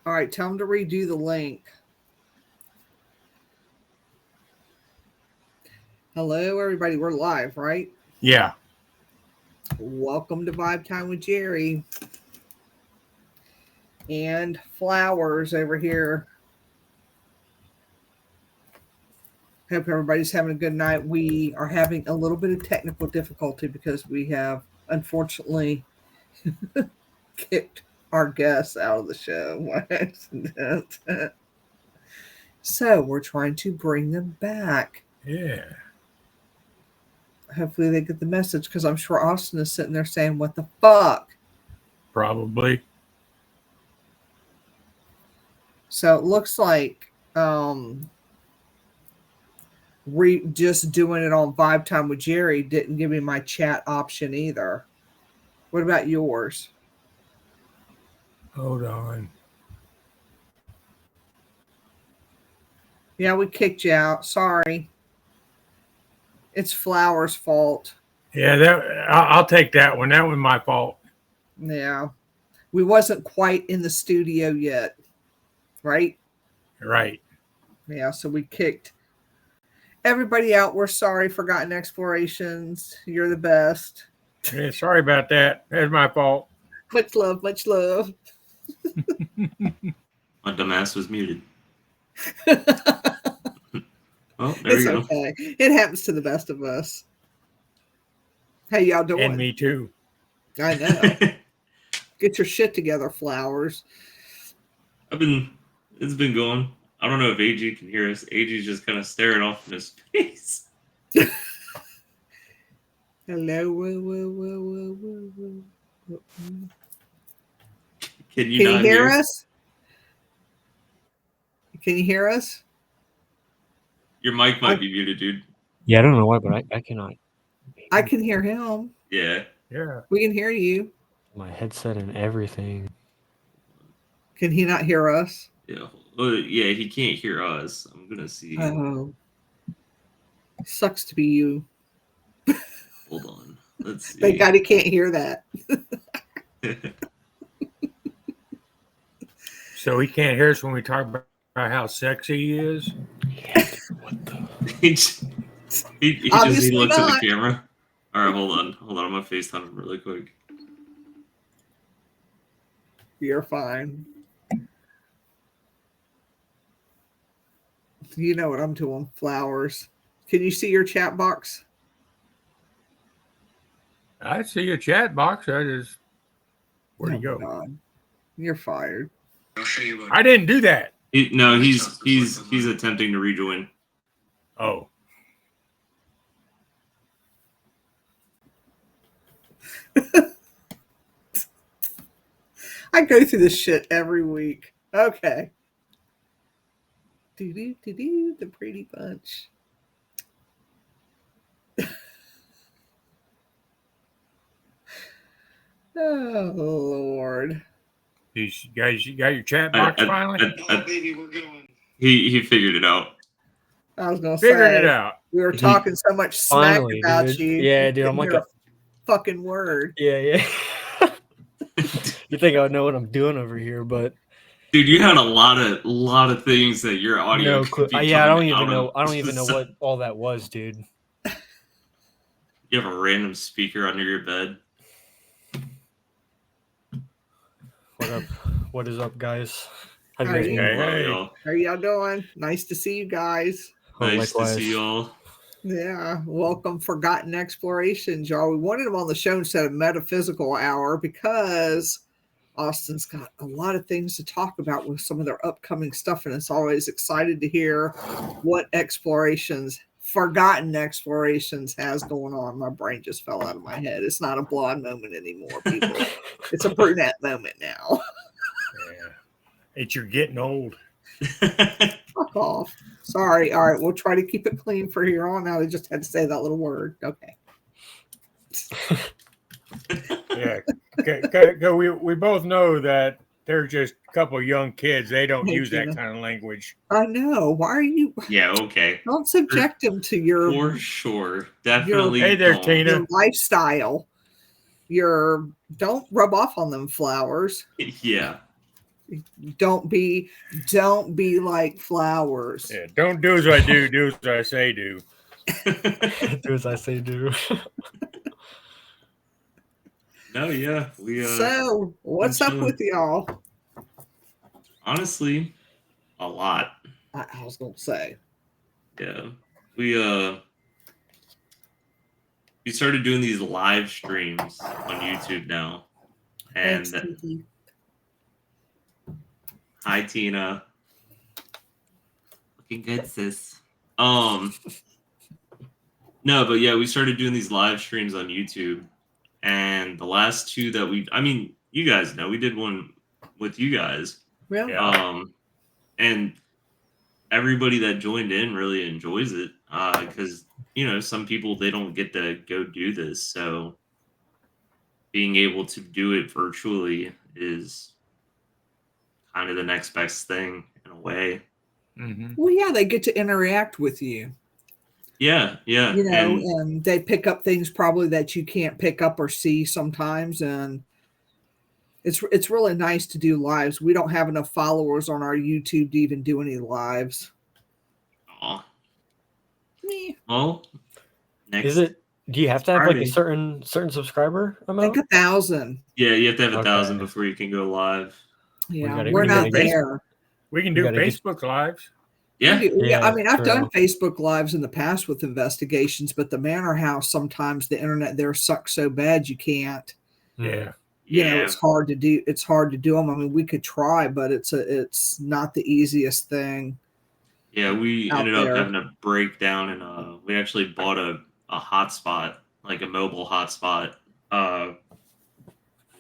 All right, tell them to redo the link. Hello, everybody. We're live, right? Yeah. Welcome to Vibe Time with Geri. And Flowers over here. Hope everybody's having a good night. We are having a little bit of technical difficulty because we have, unfortunately, kicked our guests out of the show by accident. So we're trying to bring them back. Yeah. Hopefully they get the message, because I'm sure Austin is sitting there saying, what the fuck? Probably. So it looks like just doing it on Vibe Time with Geri didn't give me my chat option either. What about yours? Hold on. Yeah, we kicked you out. Sorry. It's Flowers' fault. Yeah, I'll take that one. That was my fault. Yeah. We wasn't quite in the studio yet. Right? Right. Yeah, so we kicked everybody out. We're sorry, Forgotten Explorations. You're the best. Yeah, sorry about that. That's my fault. Much love, much love. My dumbass was muted. Oh, there It's we go. okay. It happens to the best of us. How y'all doing? And me too. I know. Get your shit together, Flowers. It's been going. I don't know if AG can hear us. AG's just kind of staring off in his face. Hello. Whoa. Can you hear us? Can you hear us? Your mic might be muted, dude. Yeah, I don't know why, but I cannot. I can hear him. Yeah. We can hear you. My headset and everything. Can he not hear us? Yeah. Well, yeah, he can't hear us. I'm gonna see. Oh. Sucks to be you. Hold on. Let's see. Thank God he can't hear that. So he can't hear us when we talk about how sexy he is? Yeah, what the? he looks at the camera. All right, hold on. I'm gonna FaceTime him really quick. You're fine. You know what I'm doing, Flowers. Can you see your chat box? I see your chat box. Where'd he go? God. You're fired. I didn't do that. He's attempting to rejoin. Oh. I go through this shit every week. Okay. The Brady Bunch. Oh, Lord. You got your chat box finally? Baby, we're going. He figured it out. I was going to say. Figured it out. We were talking so much smack about dude. you. Yeah, dude. I'm like a fucking word. Yeah. You think I know what I'm doing over here, but dude, you had a lot of things that your audio. No clue. Yeah, I don't even know. I don't even know what all that was, dude. You have a random speaker under your bed. What up? What is up, guys? How Hey. How y'all doing? Nice to see you guys. Nice to see y'all. Yeah, welcome Forgotten Explorations, y'all. We wanted them on the show instead of Metaphysical Hour because Austin's got a lot of things to talk about with some of their upcoming stuff, and it's always excited to hear what Forgotten Explorations has going on. My brain just fell out of my head. It's not a blonde moment anymore, people. It's a brunette moment now. Yeah. It's you're getting old. Fuck off. Sorry. All right, we'll try to keep it clean for here on out. I just had to say that little word. Okay. Yeah. We both know that they're just a couple of young kids. They don't use that kind of language. I know. Why are you? Yeah, okay. Don't subject them to your. For sure. Definitely. Hey there, Tina. Your lifestyle. Don't rub off on them, Flowers. Yeah. Don't be like flowers. Yeah, don't do as I do, do as I say do. Do as I say do. No, yeah, we So what's up with y'all? Honestly, a lot. I was gonna say. Yeah. We started doing these live streams on YouTube now. And Thanks, Kiki. Hi Tina. Looking good, sis. No, but yeah, we started doing these live streams on YouTube. And the last two that you guys know, we did one with you guys. Yeah. And everybody that joined in really enjoys it. Because, some people, they don't get to go do this. So being able to do it virtually is kind of the next best thing in a way. Mm-hmm. Well, yeah, they get to interact with you. Yeah. And they pick up things probably that you can't pick up or see sometimes, and it's really nice to do lives. We don't have enough followers on our YouTube to even do any lives. Aw. Me. Well, next. Is it? Do you have to have Friday. like a certain subscriber I amount? think 1,000. Yeah, you have to have 1,000 before you can go live. Yeah, we we're not gotta there. We can do Facebook lives. Yeah. I mean, I've true. done Facebook lives in the past with investigations, but the Manor House, sometimes the internet there sucks so bad you can't. Yeah. It's hard to do. It's hard to do them. I mean, we could try, but it's not the easiest thing. Yeah, we ended up having to break down, and we actually bought a hotspot, like a mobile hotspot,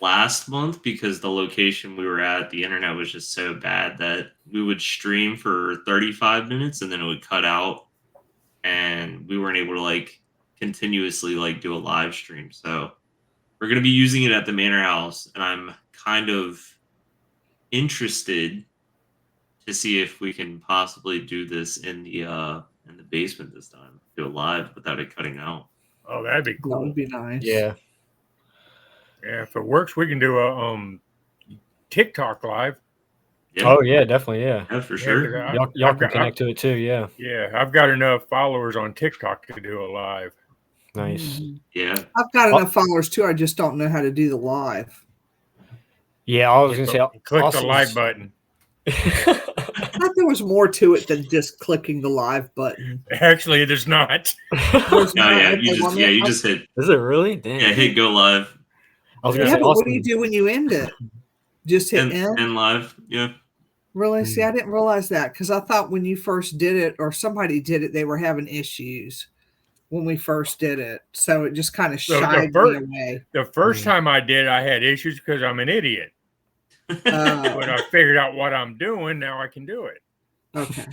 last month, because the location we were at, the internet was just so bad that we would stream for 35 minutes and then it would cut out, and we weren't able to continuously do a live stream. So we're going to be using it at the Manor House, and I'm kind of interested to see if we can possibly do this in the basement this time, do it live without it cutting out. Oh, that'd be cool. That would be nice. Yeah. Yeah, if it works, we can do a TikTok live. Yeah. Oh yeah, definitely. Yeah. Yeah, for sure. Y'all can connect to it too. Yeah. Yeah, I've got enough followers on TikTok to do a live. Nice. Yeah. I've got enough followers too. I just don't know how to do the live. Yeah, I was gonna say click the like button. I thought there was more to it than just clicking the live button. Actually, there's not. You just hit. Is it really? Damn. Yeah, hit go live. I was gonna Yeah, say, but what do you do when you end it? Just hit end? End live. Yeah. Really? See, I didn't realize that, because I thought when you first did it, or somebody did it, they were having issues when we first did it. So it just kind of shied me away. The first time I did, I had issues because I'm an idiot. When I figured out what I'm doing, now I can do it. Okay.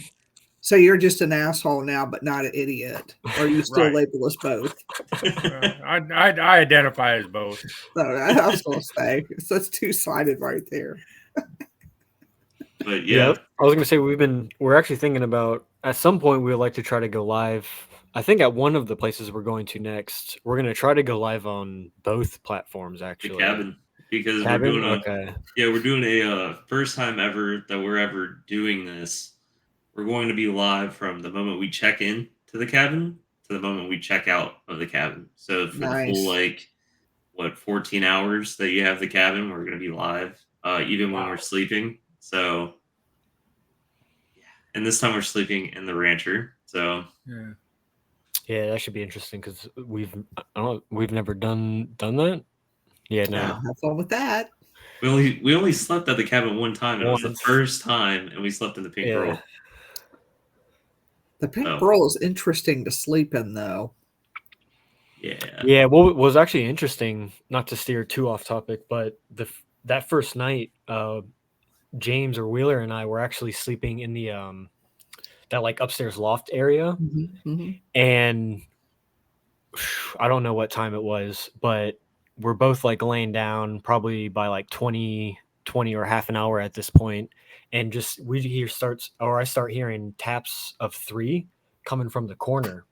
So you're just an asshole now, but not an idiot. Or you still label us both? I identify as both. So I was going to say, so it's two-sided right there. But yeah, I was gonna say we're actually thinking about, at some point we would like to try to go live. I think at one of the places we're going to next, we're gonna try to go live on both platforms actually. The cabin, because we're doing a first time ever that we're ever doing this. We're going to be live from the moment we check in to the cabin to the moment we check out of the cabin. So for the full 14 hours that you have the cabin, we're going to be live, even when we're sleeping. So, yeah. And this time we're sleeping in the rancher. So, yeah, that should be interesting, because we've never done that. Yeah, no. Have fun with that. We only slept at the cabin one time. And it was the first time, and we slept in the Pink Pearl. The Pink Pearl is interesting to sleep in, though. Yeah. Yeah. What was actually interesting, not to steer too off topic, but that first night, James or Wheeler and I were actually sleeping in the that upstairs loft area, and I don't know what time it was, but we're both laying down probably by 20 or half an hour at this point, and just I start hearing taps of 3 coming from the corner,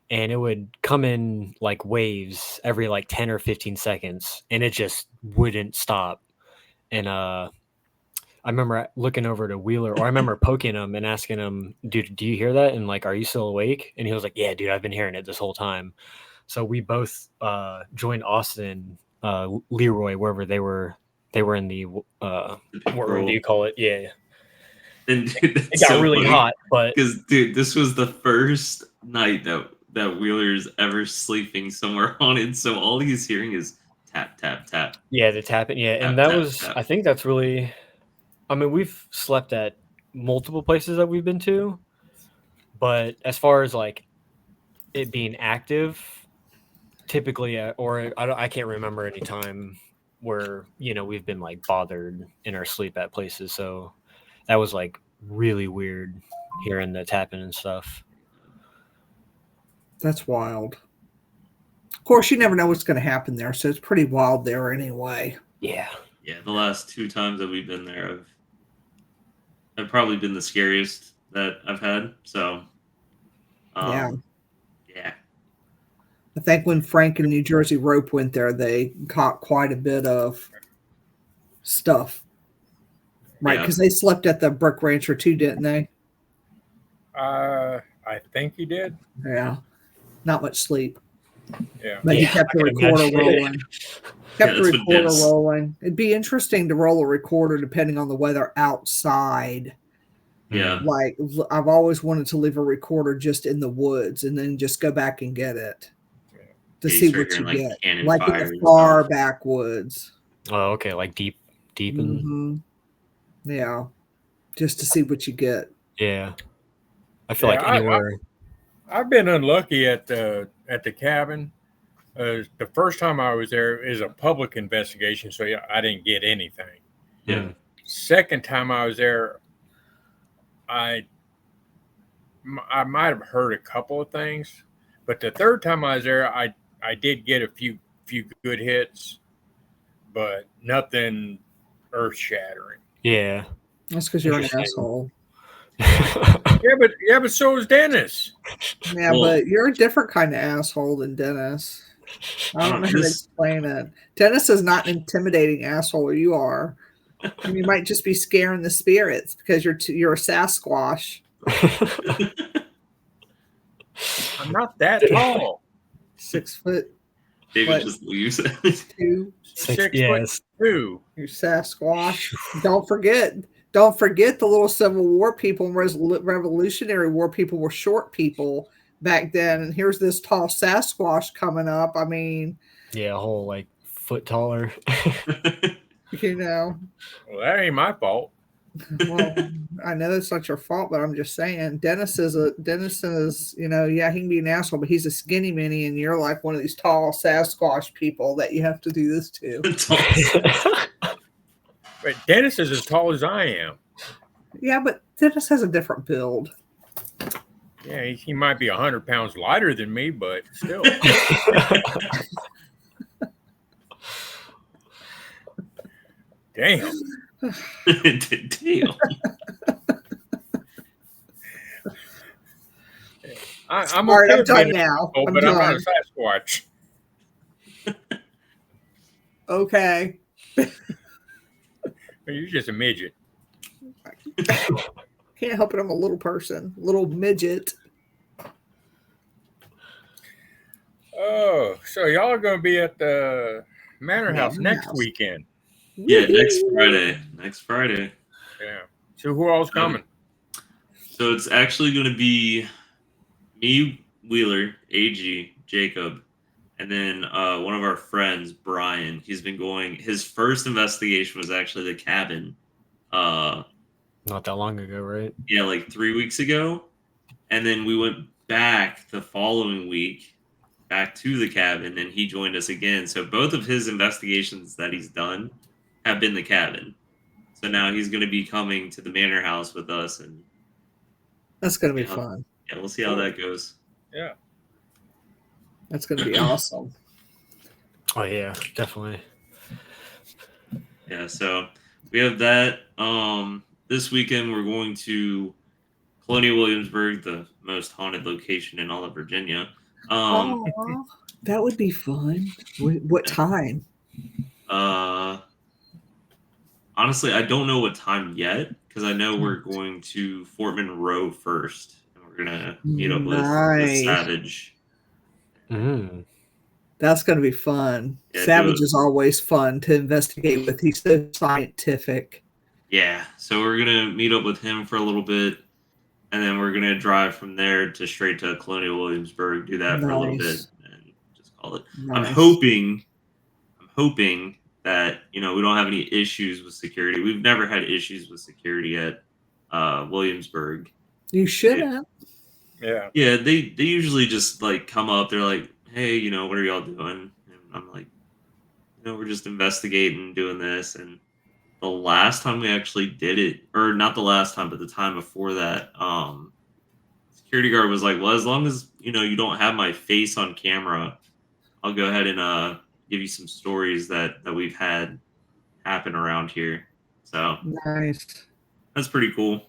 and it would come in waves every 10 or 15 seconds, and it just wouldn't stop. And I remember looking over to Wheeler, or I remember poking him and asking him, dude, do you hear that? And like, are you still awake? And he was like, yeah, dude, I've been hearing it this whole time. So we both joined Austin, Leroy, wherever they were in the what room do you call it? Yeah. And dude, It got really hot, but because dude, this was the first night that Wheeler's ever sleeping somewhere haunted. So all he's hearing is tap, tap, tap. yeah, the tapping. Yeah, and Tap, that tap, was, tap. I think that's really, I mean, we've slept at multiple places that we've been to, but as far as like it being active, typically, or I can't remember any time where, you know, we've been like bothered in our sleep at places. So that was like really weird hearing the tapping and stuff. That's wild. Of course, you never know what's going to happen there, so it's pretty wild there anyway. Yeah. Yeah, the last 2 times that we've been there, I've probably been the scariest that I've had. So, Yeah. Yeah. I think when Frank and New Jersey Rope went there, they caught quite a bit of stuff. Right, because they slept at the Brick Rancher too, didn't they? I think he did. Yeah. Not much sleep. Yeah. But he kept the recorder rolling. Kept the recorder rolling. It'd be interesting to roll a recorder depending on the weather outside. Yeah. Like, I've always wanted to leave a recorder just in the woods and then just go back and get it to see what you get. Like in the far backwoods. Oh, okay. Like deep in. Yeah. Just to see what you get. Yeah. I feel like anywhere. I've been unlucky at the cabin. The first time I was there is a public investigation, so I didn't get anything. Yeah. Second time I was there, I might have heard a couple of things, but the third time I was there, I did get a few good hits, but nothing earth shattering. Yeah. That's because you're an asshole. but so is Dennis. Yeah, but you're a different kind of asshole than Dennis. I don't know how to explain it. Dennis is not an intimidating asshole. You are. You might just be scaring the spirits because you're a Sasquatch. I'm not that tall. 6 foot. David just leaves. 2. 6'2". You're Sasquatch. Don't forget the little Civil War people and Revolutionary War people were short people back then. And here's this tall Sasquatch coming up. I mean, yeah, a whole like foot taller. You know. Well, that ain't my fault. Well, I know that's not your fault, but I'm just saying Dennis is, you know, yeah, he can be an asshole, but he's a skinny mini, and you're like one of these tall Sasquatch people that you have to do this to. But Dennis is as tall as I am. Yeah, but Dennis has a different build. Yeah, he might be 100 pounds lighter than me, but still. Damn. Damn. I'm all right, okay I'm done now. I'm not a Sasquatch. Okay. You're just a midget. Can't help it. I'm a little person, little midget. Oh, so y'all are going to be at the Manor House next weekend? Yeah, next Friday. Yeah. So who all's coming? So it's actually going to be me, Wheeler, AG, Jacob, and then one of our friends, Brian. He's been going. His first investigation was actually the cabin. Not that long ago, right? Yeah, like 3 weeks ago. And then we went back the following week, back to the cabin, and he joined us again. So both of his investigations that he's done have been the cabin. So now he's going to be coming to the Manor House with us, and that's going to be fun. Yeah, we'll see how that goes. Yeah. That's going to be awesome. Oh, yeah, definitely. Yeah, so we have that. This weekend, we're going to Colonial Williamsburg, the most haunted location in all of Virginia. That would be fun. What time? honestly, I don't know what time yet because I know we're going to Fort Monroe first, and we're gonna meet up with Nice. Savage. Mm. That's going to be fun. Yeah, Savage is always fun to investigate with. He's so scientific. Yeah, so we're gonna meet up with him for a little bit, and then we're gonna drive from there to straight to Colonial Williamsburg. Do that for a little bit, Nice. and just call it. I'm Nice. hoping that we don't have any issues with security. We've never had issues with security at Williamsburg. You shouldn't. Yeah. Yeah, they usually just like come up. They're like, "Hey, what are y'all doing?" And I'm like, we're just investigating, doing this. And the last time we actually did it, or not the last time, but the time before that, security guard was like, "Well, as long as you don't have my face on camera, I'll go ahead and give you some stories that we've had happen around here." So Nice. that's pretty cool.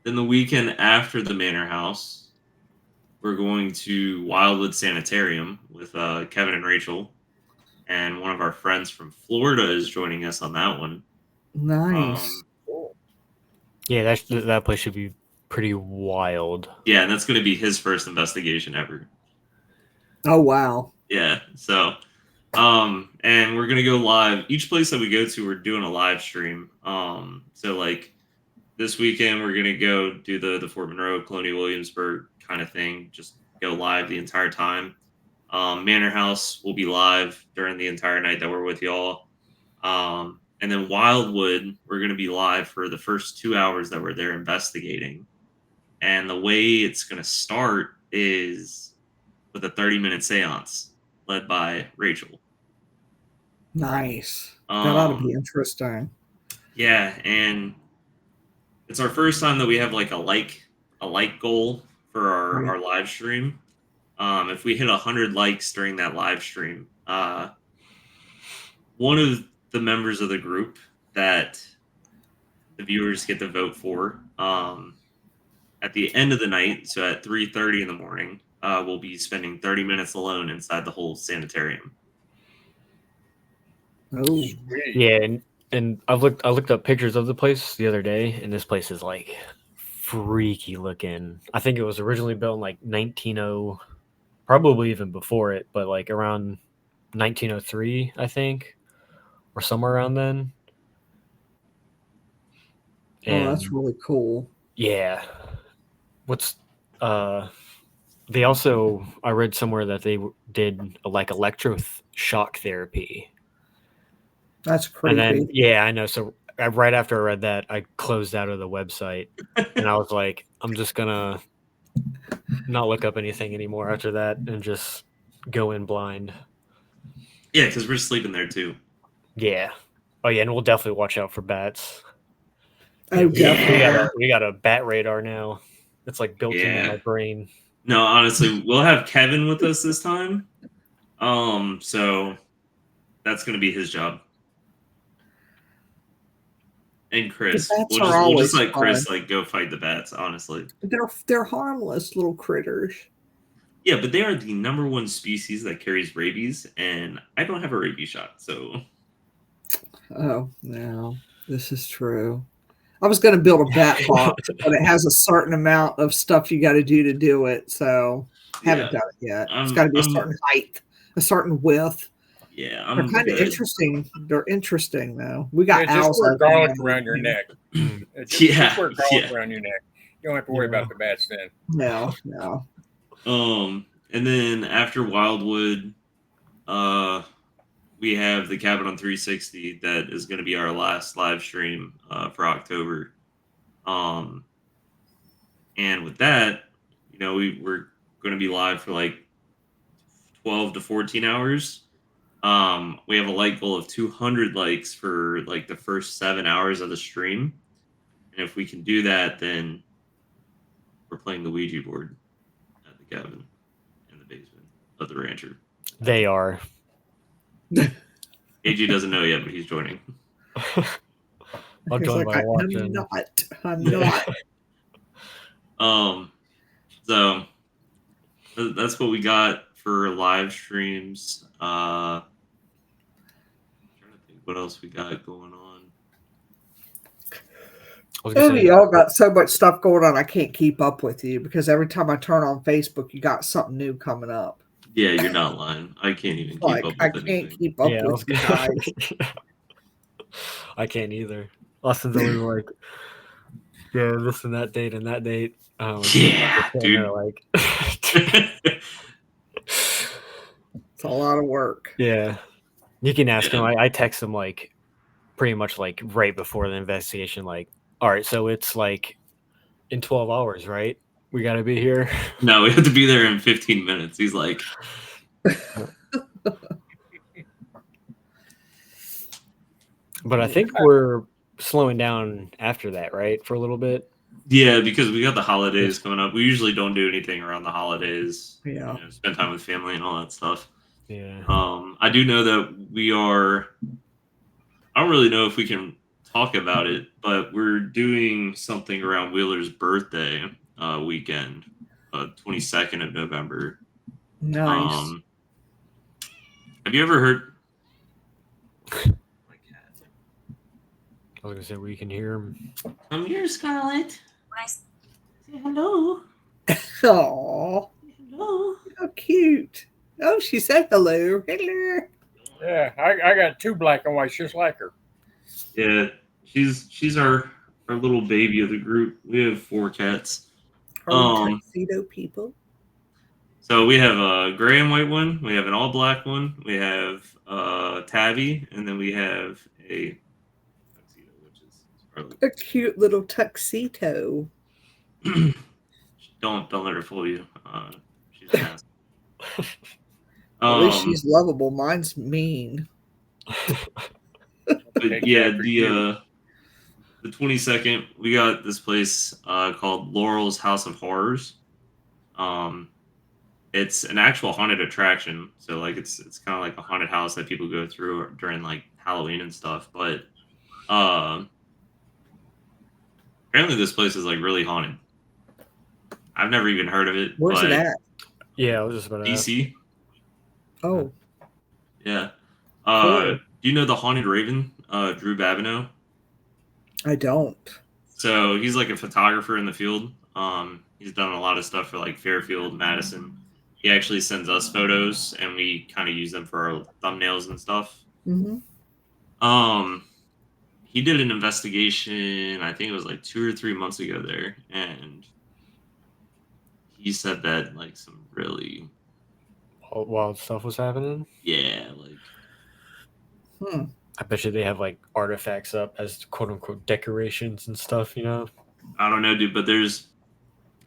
Then the weekend after the Manor House, we're going to Wildwood Sanitarium with Kevin and Rachel, and one of our friends from Florida is joining us on that one. Nice. Yeah, that place should be pretty wild. Yeah, and that's going to be his first investigation ever. Oh, wow. Yeah, so and we're going to go live. Each place that we go to, we're doing a live stream. So like this weekend, we're going to go do the Fort Monroe, Colonial Williamsburg kind of thing. Just go live the entire time. Manor House will be live during the entire night that we're with y'all. And then Wildwood, we're going to be live for the first 2 hours that we're there investigating. And the way it's going to start is with a 30-minute seance led by Rachel. Nice. That ought to be interesting. Yeah, and it's our first time that we have like a like goal for our live stream. If we hit 100 likes during that live stream, one of the members of the group that the viewers get to vote for, at the end of the night, so at 3:30 in the morning, we'll be spending 30 minutes alone inside the whole sanitarium. Oh, Sweet. Yeah, and I looked up pictures of the place the other day, and this place is like freaky looking. I think it was originally built in like 190, probably even before it, but like around 1903, I think, or somewhere around then. oh, that's And really cool. yeah, what's they also, I read somewhere that they did like electroshock therapy. That's And then, creepy. yeah, I know. So right after I read that, I closed out of the website, and I was like, I'm just gonna not look up anything anymore after that and just go in blind. Yeah, because we're sleeping there too. Yeah. Oh yeah, and we'll definitely watch out for bats. Oh, Yeah. definitely. We got a bat radar now. It's like built into Yeah. my brain. No, honestly, we'll have Kevin with us this time. So that's gonna be his job. And Chris. The bats We'll are just always let Chris fun. like go fight the bats, honestly. They're harmless little critters. Yeah, but they are the number one species that carries rabies, and I don't have a rabies shot, so Oh, no, this is true. I was going to build a bat box, but it has a certain amount of stuff you got to do it. So haven't yeah. done it yet. It's I'm got to be a I'm certain height, a certain width. yeah, They're I'm kind of good. interesting. They're interesting though. We got Yeah, just owls. wear out there garlic now. around your neck. Just Yeah, wear garlic yeah. around your neck. You don't have to worry about the bats then. No. And then after Wildwood, we have the Cabin on 360 that is going to be our last live stream for October. And with that, we're going to be live for like 12 to 14 hours. We have a like goal of 200 likes for like the first 7 hours of the stream. And if we can do that, then we're playing the Ouija board at the cabin in the basement of the rancher. They are. AG doesn't know yet, but he's joining. I'll He's join like, by I'm watching. not. I'm not. So that's what we got for live streams. I'm trying to think what else we got going on. I was gonna Maybe say, y'all got so much stuff going on, I can't keep up with you because every time I turn on Facebook, you got something new coming up. Yeah, you're not lying. I can't even keep Like up I with can't anything. keep up yeah, I with was you gonna, guys. I can't either. Austin's always like, yeah, this and that date and that date. Yeah, sitting dude. there like, It's a lot of work. yeah. You can ask him. Yeah. I text him like pretty much like right before the investigation, like, all right, so it's like in 12 hours, right? We got to be here. No, we have to be there in 15 minutes. He's like, But I think we're slowing down after that, right? For a little bit. yeah, because we got the holidays coming up. We usually don't do anything around the holidays. Yeah. Spend time with family and all that stuff. Yeah. I do know that we are. I don't really know if we can talk about it, but we're doing something around Wheeler's birthday weekend, 22nd of November. Nice. Have you ever heard? I was gonna say we can hear him. I'm here, Scarlett. Say hello. Oh, Hello. how cute. Oh, she said hello. Hello. Yeah, I got 2 black and whites just like her. Yeah, she's our little baby of the group. We have 4 cats. Are we tuxedo people? So we have a gray and white one. We have an all black one. We have tabby, and then we have a tuxedo, which is probably A cute little tuxedo. don't let her fool you. She's an ass. At least she's lovable. Mine's mean. But yeah, the 22nd, we got this place called Laurel's House of Horrors. It's an actual haunted attraction, so like it's kind of like a haunted house that people go through during like Halloween and stuff. But apparently, this place is like really haunted. I've never even heard of it. Where's but it at? Yeah, I was just about to ask. DC. Oh, Yeah. Cool. Do you know the Haunted Raven, Drew Babineau? I don't. So he's like a photographer in the field. He's done a lot of stuff for like Fairfield, Madison. He actually sends us photos, and we kind of use them for our thumbnails and stuff. Mm-hmm. He did an investigation, I think it was like 2 or 3 months ago there, and he said that like some really Wild stuff was happening. Hmm. I bet you they have like artifacts up as quote unquote decorations and stuff, you know? I don't know, dude, but there's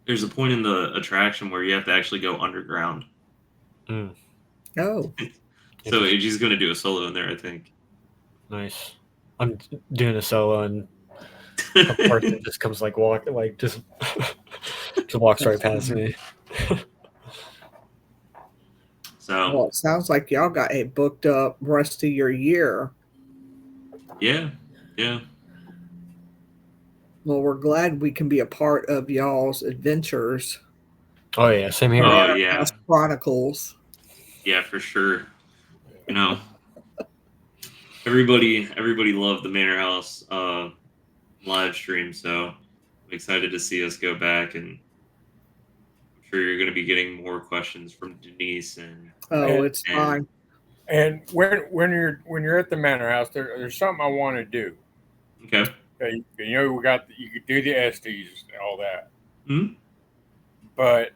a point in the attraction where you have to actually go underground. Mm, Oh, So AG's going to do a solo in there, I think. nice. I'm doing a solo and a person just comes like just walks right past me. So well, it sounds like y'all got a booked up rest of your year. yeah. Well, we're glad we can be a part of y'all's adventures. Oh yeah, same here. Oh yeah, Chronicles. yeah, for sure. You know, everybody loved the Manor House live stream, so I'm excited to see us go back, and I'm sure you're going to be getting more questions from Denise and. Oh, it's fine. And when you're at the Manor House, there's something I want to do. Okay. You know, you could do the Estes and all that. Hmm. But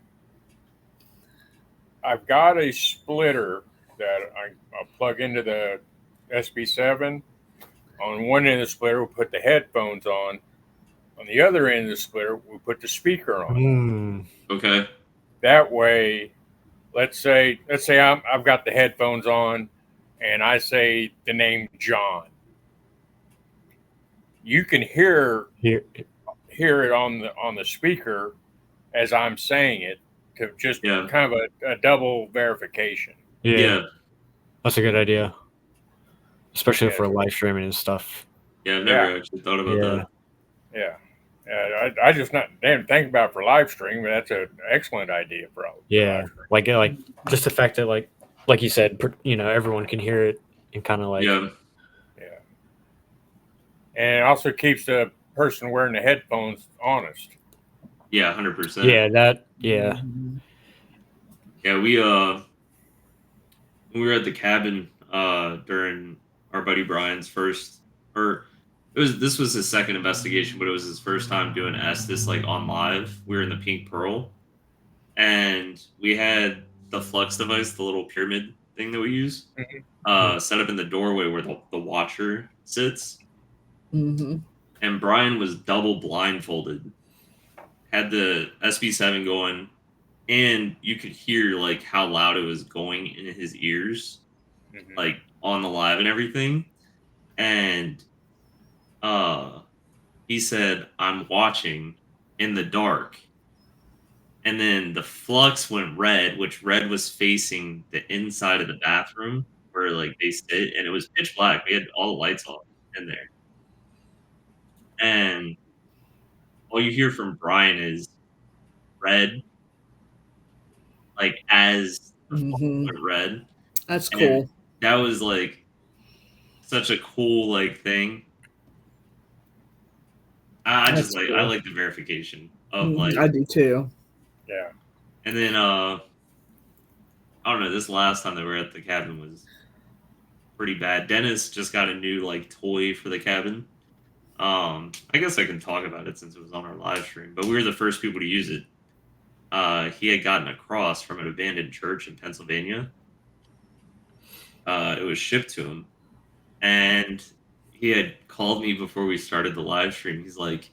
I've got a splitter that I'll plug into the SB7. On one end of the splitter, we'll put the headphones on. On the other end of the splitter, we'll put the speaker on. Okay. That way, let's say I've got the headphones on, and I say the name John. You can hear it on the speaker as I'm saying it, to just kind of a double verification. Yeah. That's a good idea, especially for live streaming and stuff. Yeah, I've never actually thought about that. Yeah. I just didn't think about it for live stream, but that's an excellent idea, bro. Yeah, like just the fact that like you said, you know, everyone can hear it and kind of like and it also keeps the person wearing the headphones honest. Yeah, 100%. Yeah, yeah. Mhm. Yeah, when we were at the cabin during our buddy Brian's first, or this was his second investigation, but it was his first time doing Estes like on live. We were in the Pink Pearl, and we had the flux device, the little pyramid thing that we use, set up in the doorway where the watcher sits. Mhm. And Brian was double blindfolded, had the SB7 going, and you could hear like how loud it was going in his ears, Mm-hmm. like on the live and everything. And he said, "I'm watching in the dark." And then the flux went red, which red was facing the inside of the bathroom where like they sit, and it was pitch black. We had all the lights off in there. And all you hear from Brian is red, like as the flux Mhm. went red. That's And cool. that was like such a cool like thing. That's I cool. like the verification of Mhm. like, I do too. Yeah. and then I don't know, this last time that we were at the cabin was pretty bad. Dennis just got a new like toy for the cabin. I guess I can talk about it since it was on our live stream, but we were the first people to use it. He had gotten a cross from an abandoned church in Pennsylvania. It was shipped to him, and he had called me before we started the live stream. He's like,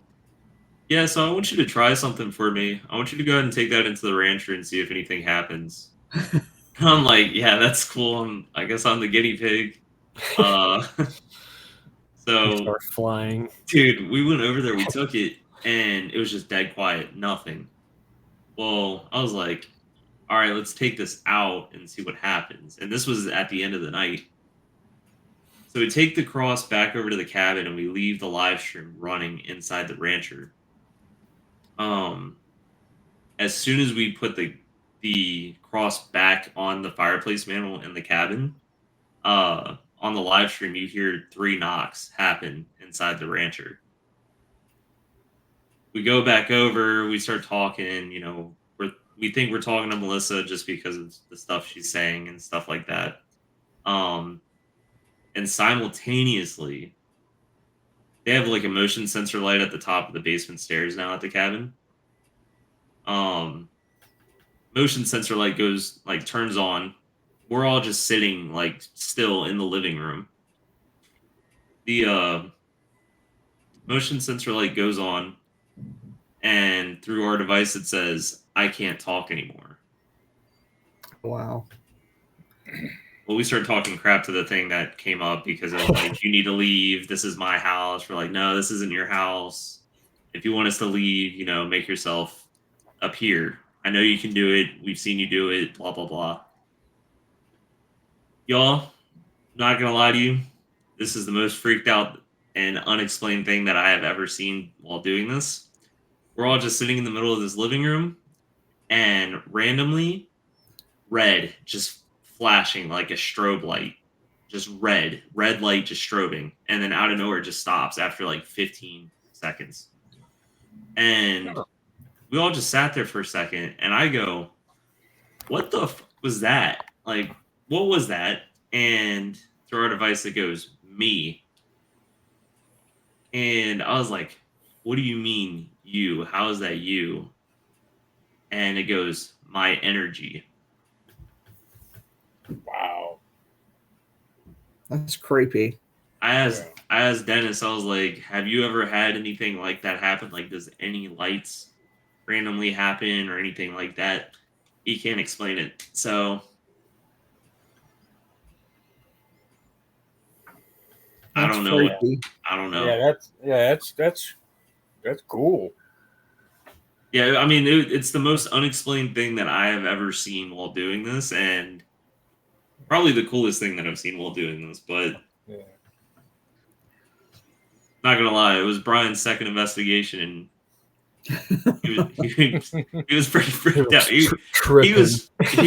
"Yeah, so I want you to try something for me. I want you to go ahead and take that into the rancher and see if anything happens." I'm like, "Yeah, that's cool. I guess I'm the guinea pig." Uh, so, Start flying. dude, we went over there, we took it, and it was just dead quiet, nothing. Well, I was like, all right, let's take this out and see what happens. And this was at the end of the night. So we take the cross back over to the cabin and we leave the live stream running inside the rancher. As soon as we put the cross back on the fireplace mantle in the cabin, on the live stream you hear 3 knocks happen inside the rancher. We go back over, we start talking, we think we're talking to Melissa just because of the stuff she's saying and stuff like that. And simultaneously, they have like a motion sensor light at the top of the basement stairs now at the cabin. Motion sensor light goes like turns on. We're all just sitting like still in the living room. The motion sensor light goes on, and through our device it says, "I can't talk anymore." Wow. Well, we started talking crap to the thing that came up because of like, "You need to leave. This is my house." We're like, "No, this isn't your house. If you want us to leave, make yourself up here. I know you can do it. We've seen you do it, blah, blah, blah." Y'all, not gonna lie to you, this is the most freaked out and unexplained thing that I have ever seen while doing this. We're all just sitting in the middle of this living room, and randomly, red just flashing like a strobe light. Just red light just strobing. And then out of nowhere, it just stops after like 15 seconds. And we all just sat there for a second, and I go, "What the was that? Like, what was that?" And through our device, it goes, "Me." And I was like, "What do you mean, you? How is that you?" And it goes, "My energy." Wow. That's creepy. I asked Dennis, I was like, "Have you ever had anything like that happen? Like, does any lights randomly happen or anything like that?" He can't explain it. So I That's don't know. freaky. I don't know. That's cool. Yeah, I mean, it's the most unexplained thing that I have ever seen while doing this, and probably the coolest thing that I've seen while doing this. But Yeah. not gonna lie, it was Brian's second investigation, and he was pretty freaked out. He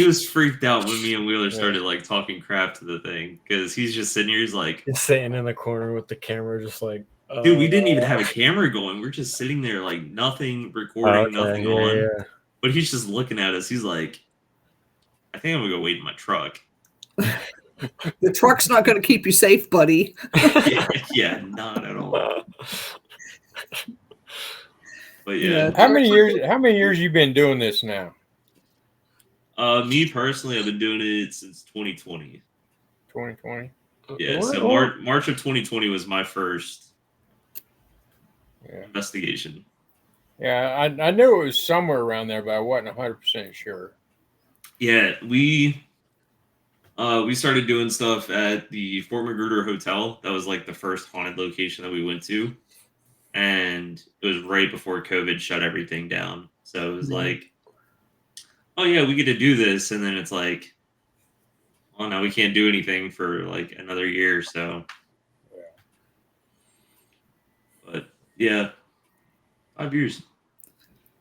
was freaked out when me and Wheeler started like talking crap to the thing because he's just sitting here. He's like, Just sitting in the corner with the camera, just like, Dude, we didn't even have a camera going. We're just sitting there like nothing recording, nothing on. Yeah. But he's just looking at us. He's like, I think I'm gonna go wait in my truck. The truck's not going to keep you safe, buddy. Yeah, not at all. But yeah. How many years you been doing this now? Me personally, I've been doing it since 2020. 2020. Yeah, so March of 2020 was my first investigation. Yeah, I knew it was somewhere around there, but I wasn't 100% sure. Yeah, we started doing stuff at the Fort Magruder Hotel. That was like the first haunted location that we went to, and it was right before COVID shut everything down. So it was like, oh yeah, we get to do this, and then it's like, oh no, we can't do anything for like another year or so. But yeah, 5 years.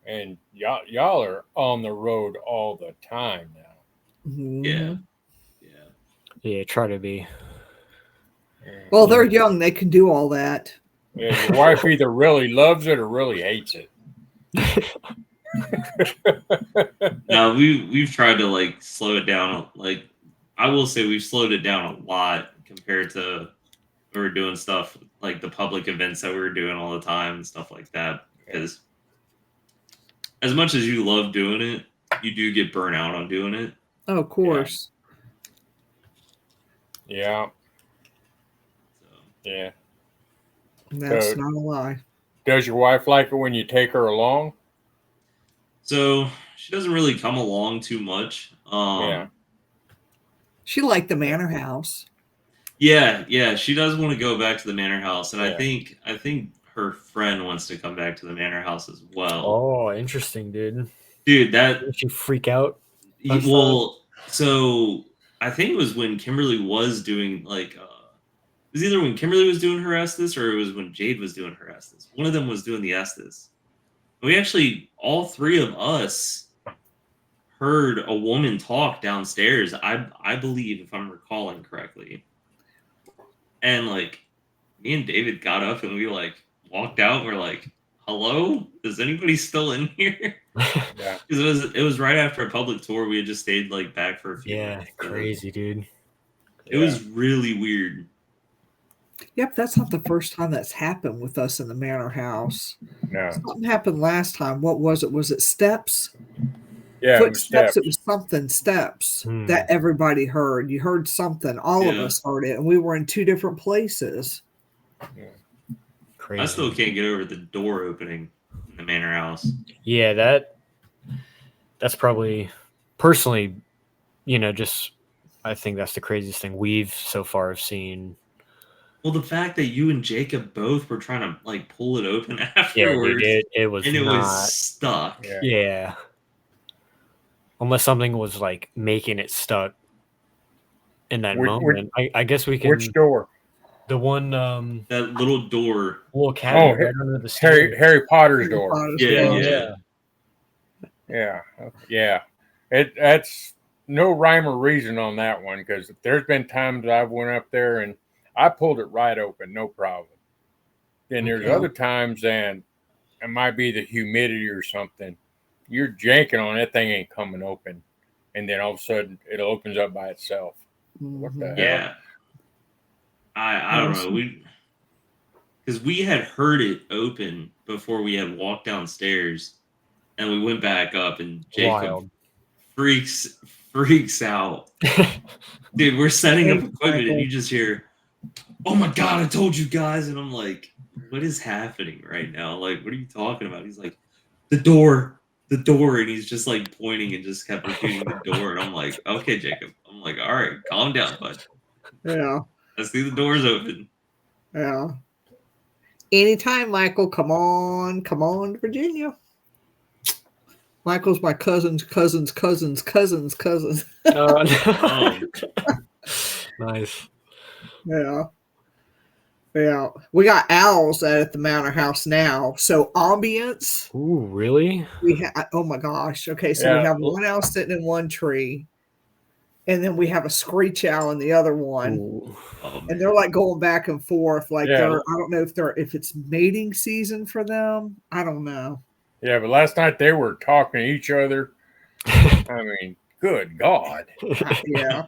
And y'all are on the road all the time now. Yeah. Yeah, try to be. Well, they're young. They can do all that. Yeah, your wife either really loves it or really hates it. Now we've tried to like slow it down. Like I will say we've slowed it down a lot compared to we were doing stuff like the public events that we were doing all the time and stuff like that. Because as much as you love doing it, you do get burnt out on doing it. Oh, of course. Yeah. So, Yeah. That's not a lie. Does your wife like it when you take her along? so she doesn't really come along too much. Yeah. She liked the manor house. Yeah, she does want to go back to the manor house, and Yeah. I think her friend wants to come back to the manor house as well. Oh, interesting, dude. Dude, that Did she freak out? So I think it was when Kimberly was doing like it was either when Kimberly was doing her Estes or it was when Jade was doing her Estes. One of them was doing the Estes. We actually, all three of us heard a woman talk downstairs, I believe, if I'm recalling correctly. And like me and David got up and we like walked out and we're like, hello? Is anybody still in here? Yeah. Because it was right after a public tour. We had just stayed like back for a few minutes. Crazy, dude. It was really weird. Yep, that's not the first time that's happened with us in the manor house. No. Something happened last time. What was it? Was it steps? Yeah. Footsteps. It was something steps that everybody heard. You heard something. All of us heard it, and we were in two different places. Yeah. Crazy. I still can't get over the door opening in the manor house. Yeah, that's probably personally, just I think that's the craziest thing we've so far have seen. Well, the fact that you and Jacob both were trying to like pull it open afterwards, it was and it not, was stuck. Yeah. Unless something was like making it stuck in that moment. I guess we can. Which door? The one That little door. little cabinet right under the stairs. Harry Potter's door. Yeah. That's no rhyme or reason on that one, because there's been times I've went up there and I pulled it right open, no problem. Then there's other times, and it might be the humidity or something. You're janking on it, thing ain't coming open, and then all of a sudden it opens up by itself. What the hell? Yeah. I don't know. Because we had heard it open before we had walked downstairs, and we went back up, and Jacob freaks out. Dude, we're setting up equipment, and you just hear, "Oh my god, I told you guys!" And I'm like, "What is happening right now? Like, what are you talking about?" He's like, the door," and he's just like pointing and just kept repeating the door. And I'm like, "Okay, Jacob." I'm like, "All right, calm down, bud." Yeah. I see the doors open. Yeah. Anytime, Michael. Come on, Virginia. Michael's my cousin's. Nice. Yeah. We got owls at the manor house now. So ambience. Ooh, really? Oh my gosh. Okay, so we have one owl sitting in one tree. and then we have a screech owl in the other one. Ooh. Oh, And man. they're like going back and forth. Like Yeah. I don't know if it's mating season for them. I don't know. Yeah, but last night they were talking to each other. I mean, good God. Yeah.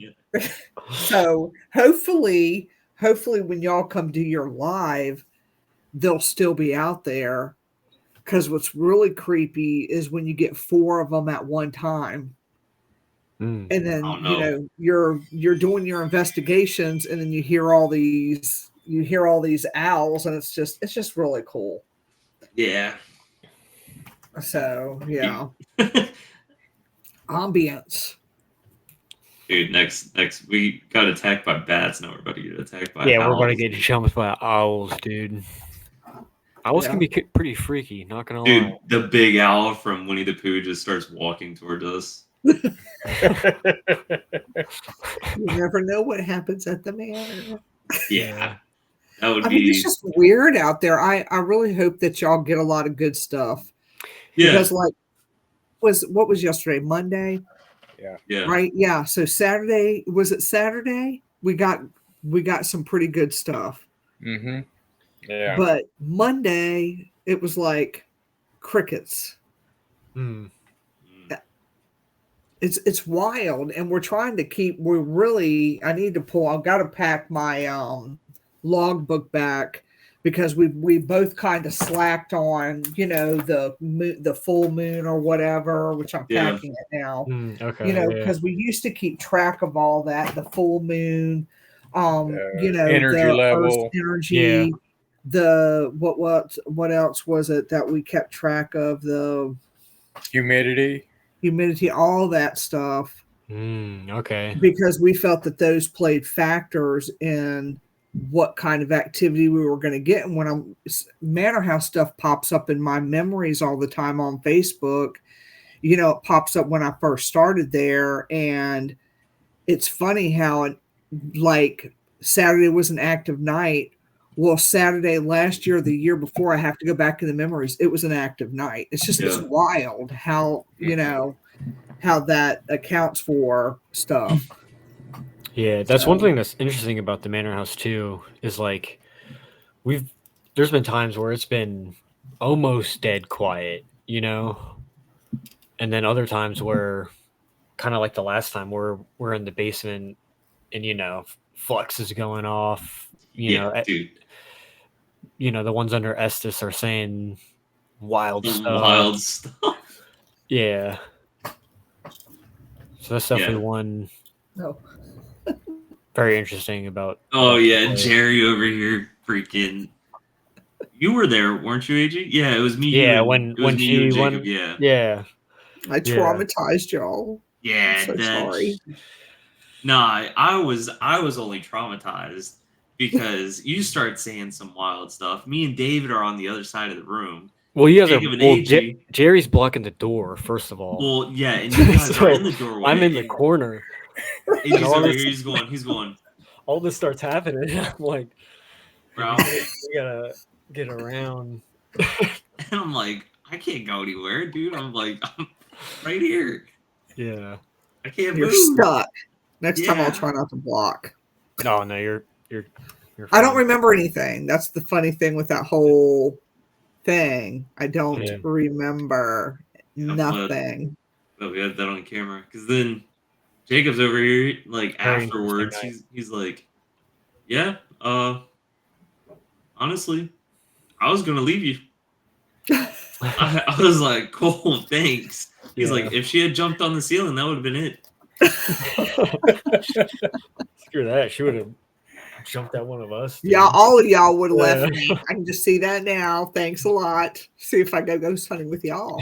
So hopefully when y'all come do your live, they'll still be out there. Because what's really creepy is when you get 4 of them at one time. Mm. And then Oh, no. you're doing your investigations, and then you hear all these owls, and it's just really cool. Yeah. So yeah, ambience. Dude, next we got attacked by bats. Now we're about to get attacked by Yeah, owls. we're about to get jumped by owls, dude. Owls can Yeah. be pretty freaky, not gonna Dude, lie. the big owl from Winnie the Pooh just starts walking towards us. You never know what happens at the manor. Yeah. That would I mean, it's be just weird out there. I really hope that y'all get a lot of good stuff. yeah. Because like what was yesterday? Monday? Yeah. Right? Yeah. So Saturday, was it Saturday? We got some pretty good stuff. Mm-hmm. Yeah. But Monday, it was like crickets. Hmm. It's wild, and we're trying to keep. I need to pull. I've got to pack my logbook back because we both kind of slacked on the full moon or whatever, which I'm Yeah. packing it now. Okay. Yeah. Yeah. Because we used to keep track of all that, the full moon, energy the level. Earth's energy, Yeah. the what else was it that we kept track of, the Humidity. all that stuff, Okay. because we felt that those played factors in what kind of activity we were going to get. And when Manor House stuff pops up in my memories all the time on Facebook, it pops up when I first started there. And it's funny how like Saturday was an active night. Well, Saturday last year, the year before, I have to go back in the memories. It was an active night. It's just it's Yeah. wild how how that accounts for stuff. Yeah, that's one thing that's interesting about the Manor House too, is like there's been times where it's been almost dead quiet, and then other times where kind of like the last time we're in the basement and Flux is going off, dude. the ones under Estes are saying wild stuff. Wild stuff. Yeah. So that's definitely one No. very interesting about. Oh yeah, Geri over here freaking. You were there, weren't you, AJ? Yeah, it was me. Yeah, you and, when me, you she and Jacob. went. Yeah. Yeah. I traumatized y'all. Yeah, I'm so sorry. Nah, I was only traumatized because you start saying some wild stuff. Me and David are on the other side of the room. Well, you guys Jacob are. and Well, AJ. Jerry's blocking the door. First of all. Well, yeah, and you guys So, are in the doorway. I'm in the and corner. AJ's all over this- here. He's going. All this starts happening. I'm like, Bro. we gotta get around. And I'm like, I can't go anywhere, dude. I'm like, I'm right here. Yeah. I can't You're move. stuck. Next time Yeah. I'll try not to block. No, you're I don't fine. remember anything. That's the funny thing with that whole thing. I don't Yeah. remember nothing. But we had that on camera because then Jacob's over here, like Very afterwards, interesting he's like, yeah, honestly, I was gonna leave you. I was like, cool, thanks. He's Yeah. like, if she had jumped on the ceiling, that would have been it. Screw that. She would have jumped at one of us. Dude. Yeah, all of y'all would have Yeah. left me. I can just see that now. Thanks a lot. See if I go ghost hunting with y'all.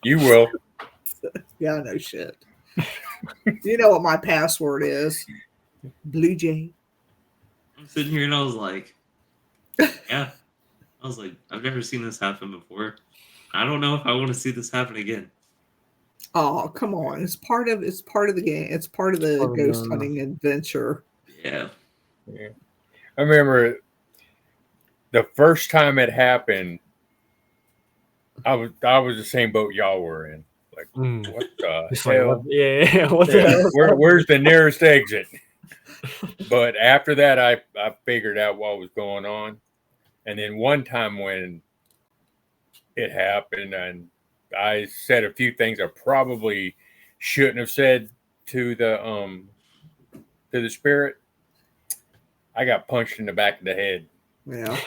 You will. Yeah, no shit. You know what my password is? Blue Jay. I'm sitting here and I was like, yeah. I was like, I've never seen this happen before. I don't know if I want to see this happen again. Oh, come on. It's part of the game. It's part of the ghost hunting adventure. Yeah. I remember the first time it happened, I was the same boat y'all were in. Like, Mm. what the It's like, hell? yeah. What the Yeah, hell? where's the nearest exit? But after that, I figured out what was going on. And then one time when it happened, and I said a few things I probably shouldn't have said to the spirit. I got punched in the back of the head. Yeah,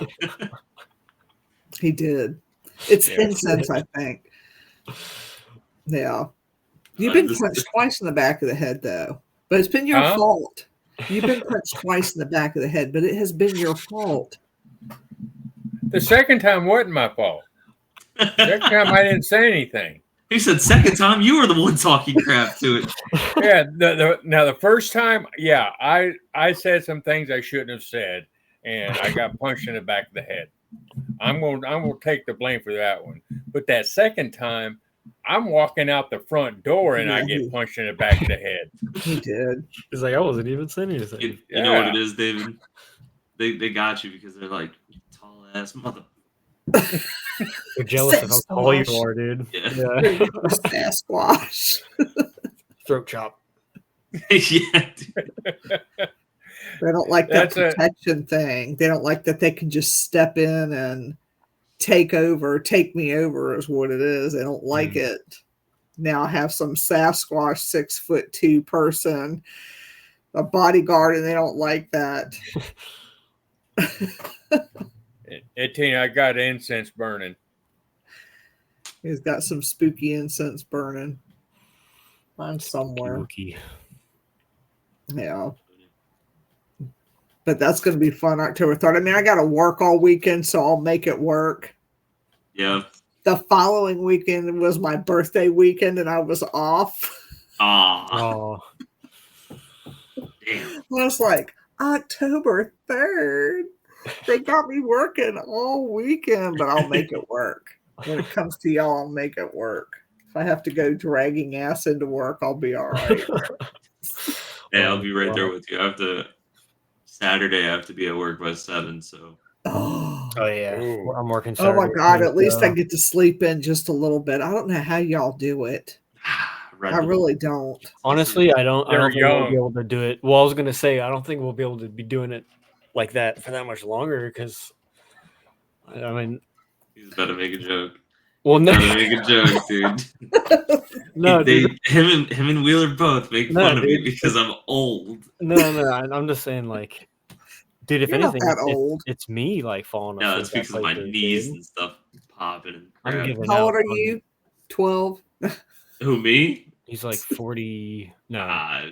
he did. It's Yeah. incense, I think. Yeah. You've Uh, been this- punched twice in the back of the head, though. But it's been your Huh? fault. You've been punched twice in the back of the head, but it has been your fault. The second time wasn't my fault. The second time I didn't say anything. He said, second time, you were the one talking crap to it. Yeah. Now the first time, yeah, I said some things I shouldn't have said, and I got punched in the back of the head. I'm gonna take the blame for that one. But that second time, I'm walking out the front door and I get punched in the back of the head. He did. He's like, I wasn't even saying anything. You know what it is, David? They got you because they're like, tall ass mother. They're jealous of how tall you are, dude. Yeah. Yeah. Sasquatch. Throat chop. Yeah. They don't like that That's a- protection thing. They don't like that they can just step in and take me over is what it is. They don't like it. Now I have some Sasquatch 6'2" person, a bodyguard, and they don't like that. 18, I got incense burning. He's got some spooky incense burning. Mine somewhere. Spooky. Yeah. But that's going to be fun, October 3rd. I mean, I got to work all weekend, so I'll make it work. Yeah. The following weekend was my birthday weekend, and I was off. Oh, Oh, damn. I was like, October 3rd. They got me working all weekend, but I'll make it work. When it comes to y'all, I'll make it work. If I have to go dragging ass into work, I'll be all right. Yeah, I'll be right there with you. Saturday, I have to be at work by 7, so. Oh, yeah. Ooh. I'm working. oh my Saturday God. too, At least so- I get to sleep in just a little bit. I don't know how y'all do it. I really don't. Honestly, I don't They're think we'll young. be able to do it. Well, I was gonna say I don't think we'll be able to be doing it like that for that much longer because I mean, He's about to make a joke. well, no, About to make a joke, dude. no, dude, him and Wheeler both make No, fun of me dude. because I'm old. no. I'm just saying, like, dude, if You're not anything, that old. it's me like falling No, asleep. it's because of my knees and stuff popping and I'm crap. giving How old out are on- you? 12? Who, me? He's like 40. No,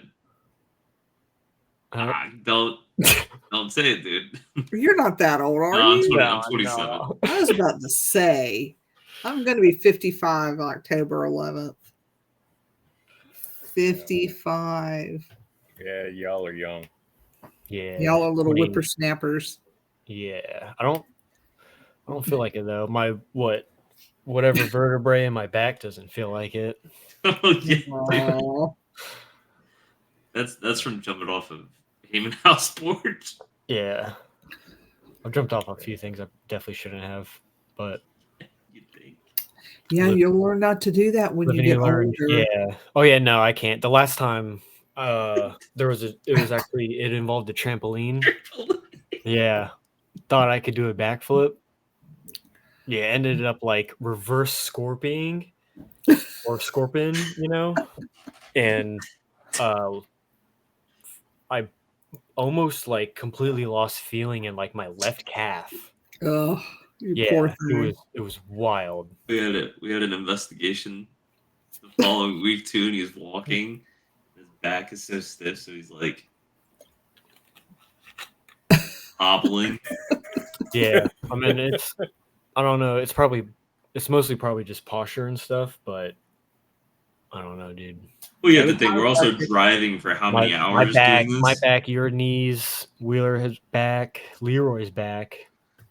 Don't say it, dude. You're not that old, are No, I'm you? 20, No, I'm 27. no. I was about to say, I'm going to be 55 October 11th. 55. Yeah, y'all are young. Yeah, Y'all are little 20. whippersnappers. Yeah, I don't feel like it though. My whatever vertebrae in my back doesn't feel like it. Oh, yeah. Aw. That's from jumping off of Heyman House Sports. Yeah, I've jumped off a few things I definitely shouldn't have, but You think? Yeah, Live- you'll learn not to do that when you living get you learn. older. Yeah. Oh yeah, no, I can't. The last time it involved a trampoline. Yeah, thought I could do a backflip. Yeah, ended up like reverse scorpioning or scorpion, and I almost like completely lost feeling in like my left calf. Oh, you Yeah, poor thing. it was wild. We had an investigation the following week too, and he was walking. His back is so stiff, so he's like hobbling. Yeah, I mean I don't know. It's mostly probably just posture and stuff, but I don't know, dude. Well, you have to think we're also driving for how many hours doing this? My back, your knees, Wheeler his back, Leroy's back.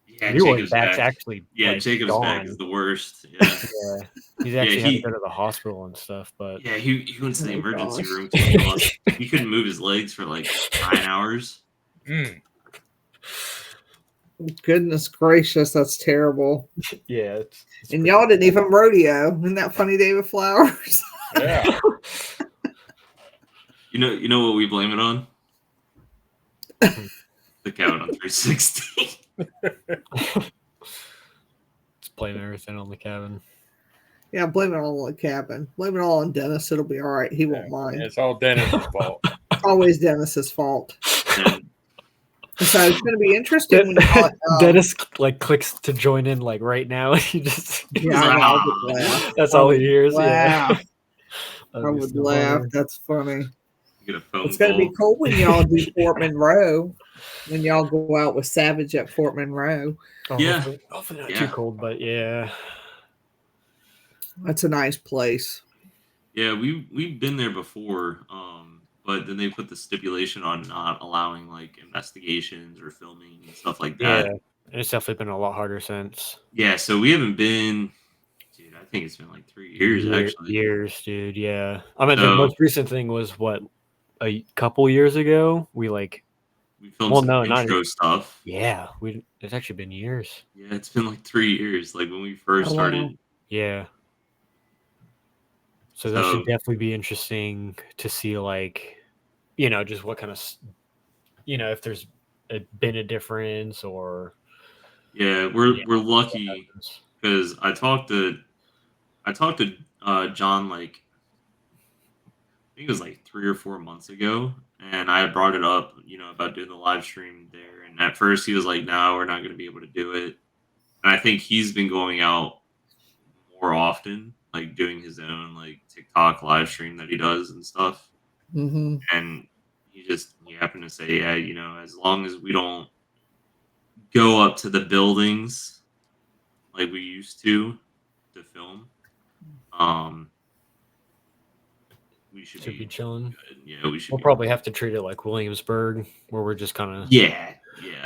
Yeah, Leroy's Jacob's back's back. actually Yeah, like, Jacob's back gone. is the worst. Yeah, Yeah, he's actually had he- to go to the hospital and stuff, but yeah. He went to the Oh, emergency gosh. room. He couldn't move his legs for like 9 hours. Mm. Goodness gracious, that's terrible. Yeah, it's And pretty y'all didn't even rodeo. Isn't that funny, David Flowers? Yeah. You know what we blame it on? Hmm. The cabin on 360. It's playing everything on the cabin. Yeah, blame it all on the cabin. Blame it all on Dennis. It'll be all right. He won't mind. It's all Dennis's fault. It's always Dennis's fault. And So it's going to be interesting when y'all. Dennis like clicks to join in like right now. He just Yeah, I know, I would laugh. that's I all would he hears. Yeah, laugh. That'd I be would so laugh. funny. That's funny. get a phone It's going to be call. cool when y'all do Fort Monroe. When y'all go out with Savage at Fort Monroe. Oh, Yeah. hopefully not Yeah. too cold, but yeah. That's a nice place. Yeah, we've been there before, but then they put the stipulation on not allowing like investigations or filming and stuff like Yeah, that. and it's definitely been a lot harder since. Yeah, so we haven't been. Dude, I think it's been like 3 years actually. Years, dude. Yeah, I mean the So- most recent thing was what a couple years ago. We filmed Well, some no, not intro stuff. yeah. It's actually been years. Yeah, it's been like 3 years, like when we first Oh, wow. started. Yeah. So that So- should definitely be interesting to see, like, just what kind of, if there's been a difference or. Yeah, we're Yeah, lucky happens. because I talked to John like I think it was like 3 or 4 months ago, and I brought it up, about doing the live stream there. And at first he was like, "No, we're not going to be able to do it." And I think he's been going out more often, like doing his own like TikTok live stream that he does and stuff. Mm-hmm. And he happened to say, "Yeah, as long as we don't go up to the buildings like we used to film, we should Should be be chilling. good." Yeah, we should. We'll be probably have to treat it like Williamsburg, where we're just kind of Yeah.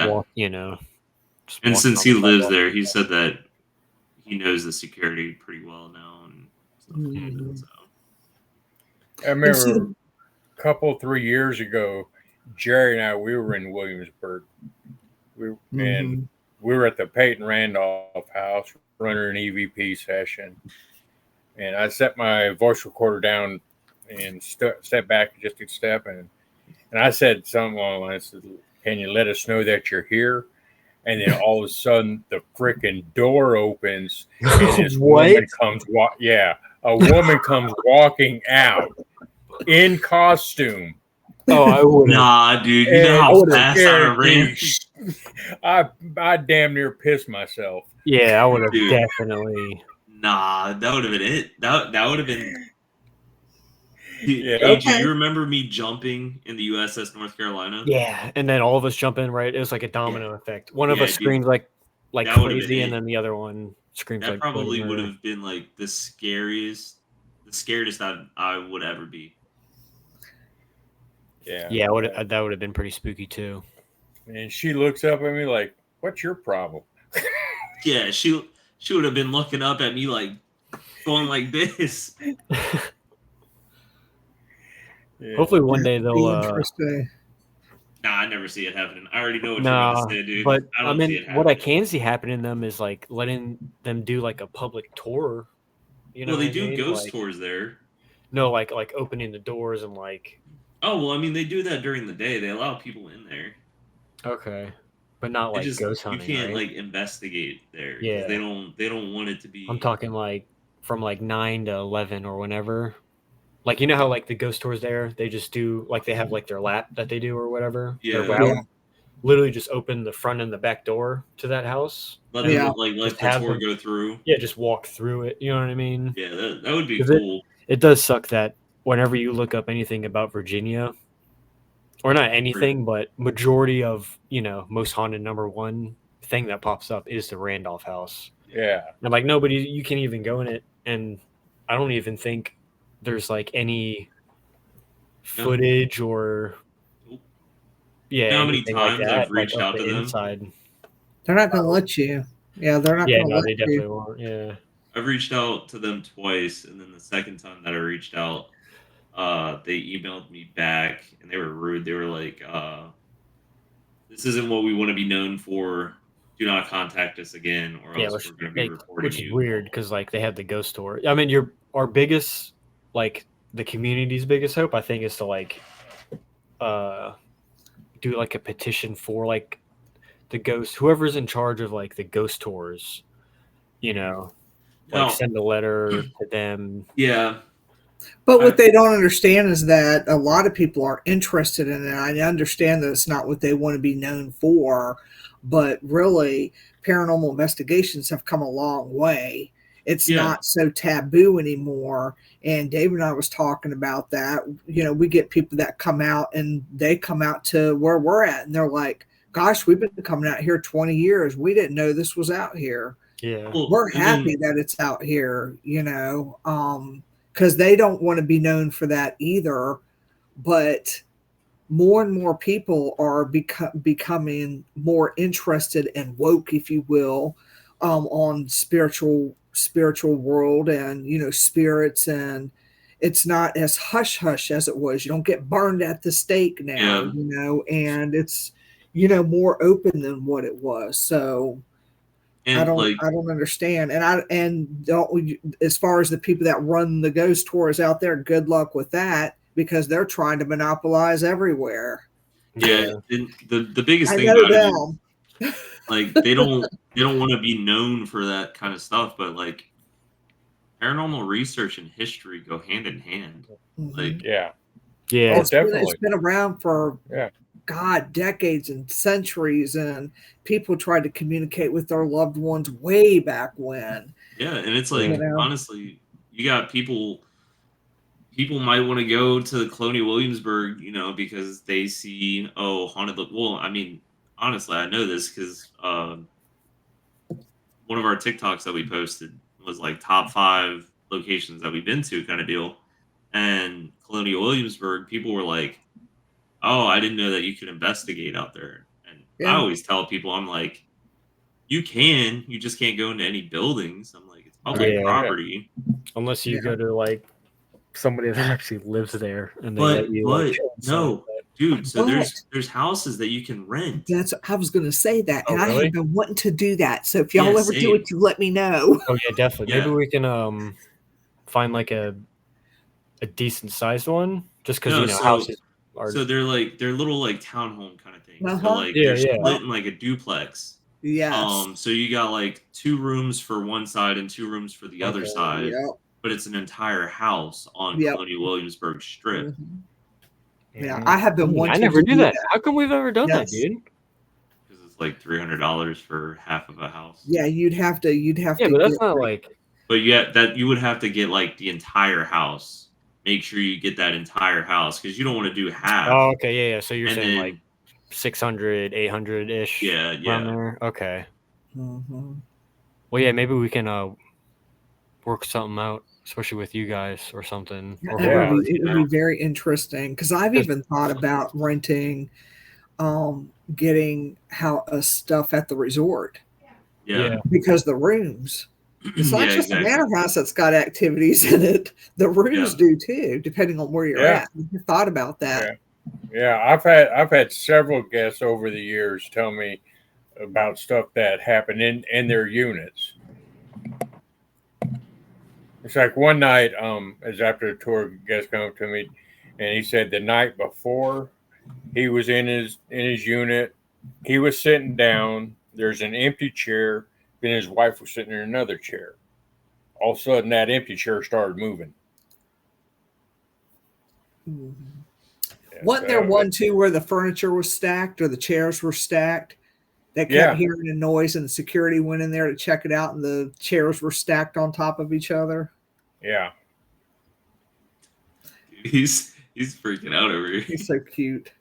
walk, just And walking since on he the lives sidewalk. there, he said that he knows the security pretty well now and stuff like Mhm. that. So. I remember a couple, 3 years ago, Jerry and I, we were in Williamsburg. And we were at the Peyton Randolph house running an EVP session. And I set my voice recorder down and stepped back just a step. And I said something along the lines of, "Can you let us know that you're here?" And then all of a sudden, the freaking door opens, and this woman comes. A woman comes walking out in costume. Oh, I would. Nah, dude, you And know I how would've fast I scared ran. I damn near pissed myself. Yeah, I would have Dude. definitely. Nah, that would have been it. That would have been. Dude, Yeah. AJ, Okay. you remember me jumping in the USS North Carolina? Yeah, and then all of us jump in, right? It was like a domino effect. One of Yeah, us dude. screams like That would've been crazy, and it. then the other one screams That like probably bloody would murder. have been like the scariest I would ever be. Yeah. Yeah, that would have been pretty spooky too. And she looks up at me like, "What's your problem?" Yeah, she would have been looking up at me like going like this. Yeah. Hopefully one day Be they'll. interesting. Nah, I never see it happening. I already know what Nah, you're gonna say, dude. but I I don't see mean, it what I happening. can see happening them is like letting them do like a public tour. You know, Well, they what I do mean? ghost Like, tours there. No, like opening the doors and like. Oh well, I mean they do that during the day. They allow people in there. Okay, but not like ghost you hunting, can't right? like investigate there. 'Cause Yeah. they don't want it to be. I'm talking like from like 9 to 11 or whenever. Like, you know how like the ghost tours there, they just do like they have like their lap that they do or whatever. Their Yeah. route. Yeah. Literally just open the front and the back door to that house. Let and them Yeah. let just the have tour them- go through. Yeah, just walk through it. You know what I mean? Yeah, that would be 'Cause cool. It does suck that whenever you look up anything about Virginia, or not anything, but majority of, most haunted #1 thing that pops up is the Randolph house. Yeah. And like you can't even go in it. And I don't even think there's like any footage or Nope. yeah, You know how many anything like times that, I've reached like, of out to the them? inside. They're not going to let you. Yeah, they're not Yeah, going to no, let they you. definitely won't. Yeah. I've reached out to them twice, and then the second time that I reached out, they emailed me back, and they were rude. They were like, "This isn't what we want to be known for. do not contact us again, or Yeah, else we're going to be reporting which is you. weird because like they have the ghost tour. I mean, our biggest, like the community's biggest hope, I think, is to like do like a petition for like the ghost, whoever's in charge of like the ghost tours, you know, like No. send a letter to them. Yeah. But what they don't understand is that a lot of people are interested in it. I understand that it's not what they want to be known for, but really, paranormal investigations have come a long way. It's not so taboo anymore. And Dave and I was talking about that. You know, we get people that come out and they come out to where we're at and they're like, gosh, we've been coming out here 20 years. We didn't know this was out here. Yeah. Well, We're happy that it's out here, you know, because they don't want to be known for that either. But more and more people are becoming more interested and woke, if you will, on spiritual world and, you know, spirits, and it's not as hush hush as it was. You don't get burned at the stake now, you know, and it's, you know, more open than what it was. So and I don't understand. And don't, as far as the people that run the ghost tours out there, good luck with that, because they're trying to monopolize everywhere. Yeah, and the biggest I thing know about it them. is like they don't want to be known for that kind of stuff, but like paranormal research and history go hand in hand. Like Yeah. Yeah. Oh, definitely. It's been around for Yeah. God, decades and centuries, and people tried to communicate with their loved ones way back when. yeah, and it's like You know? honestly, you got people might want to go to Colonial Williamsburg, you know, because they see haunted. Well, I mean, honestly, I know this because one of our TikToks that we posted was like top 5 locations that we've been to, kind of deal. And Colonial Williamsburg, people were like, "Oh, I didn't know that you could investigate out there." And I Yeah. always tell people, I'm like, "You can, you just can't go into any buildings." I'm like, "It's public Yeah. property." Unless you Yeah. go to like somebody that actually lives there and they let you like chill inside. No, dude. So But there's houses that you can rent. that's, I was going to say that, Oh, and I really? have been wanting to do that. So if y'all Yeah, ever do same. it, you let me know. Oh yeah, definitely. Yeah. Maybe we can find like a decent sized one, just because No, you know so houses are. so they're little like townhome kind of things. So Uh-huh. like Yeah, they're yeah. split in like a duplex. Yes. So you got like 2 rooms for one side and 2 rooms for the other Okay. side, Yep. but it's an entire house on Yep. Colonial Williamsburg Strip. Mhm. Yeah, Mhm. I have been wanting I never to knew do that. that. How come we've ever done that, Yes. dude? Because it's like $300 for half of a house. Yeah, you'd have to Yeah, get but that's not like. But you would have to get like the entire house. Make sure you get that entire house because you don't want to do half. Oh, okay, yeah, yeah. So you're And saying then- like 600, 800 ish. Yeah, around yeah. there. Okay. Mhm. Well, yeah, maybe we can work something out, especially with you guys or something. Yeah, Or it Yeah. would be, it would be very interesting, because I've Yes. even thought about renting, getting stuff at the resort, Yeah. because the rooms. It's not Yeah, just exactly. the manor house that's got activities in it. The rooms Yeah. do too, depending on where you're Yeah. at. I've thought about that. Yeah, I've had several guests over the years tell me about stuff that happened in their units. It's like one night, as after the tour, guest come up to me, and he said the night before he was in his unit, he was sitting down. There's an empty chair. Then his wife was sitting in another chair. All of a sudden, that empty chair started moving. Mhm. Yeah, Wasn't there so one too where the furniture was stacked or the chairs were stacked? They kept Yeah. hearing a noise, and security went in there to check it out, and the chairs were stacked on top of each other. Yeah. He's freaking out over here. He's so cute.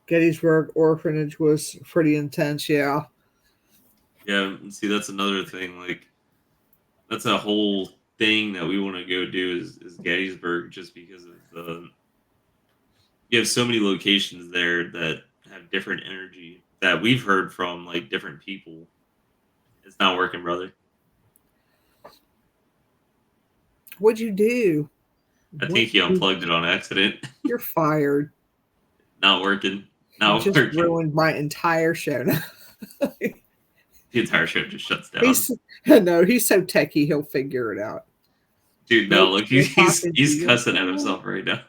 Gettysburg Orphanage was pretty intense, yeah. Yeah, and see, that's another thing. Like, that's a whole thing that we want to go do is Gettysburg, just because of you have so many locations there that have different energy that we've heard from like different people. It's not working, brother. What'd you do? I think he unplugged it on accident. You're fired. Not working. You Not just working. ruined my entire show. The entire show just shuts down. He's so techie, he'll figure it out. Dude, no, look, he's you. cussing at himself right now.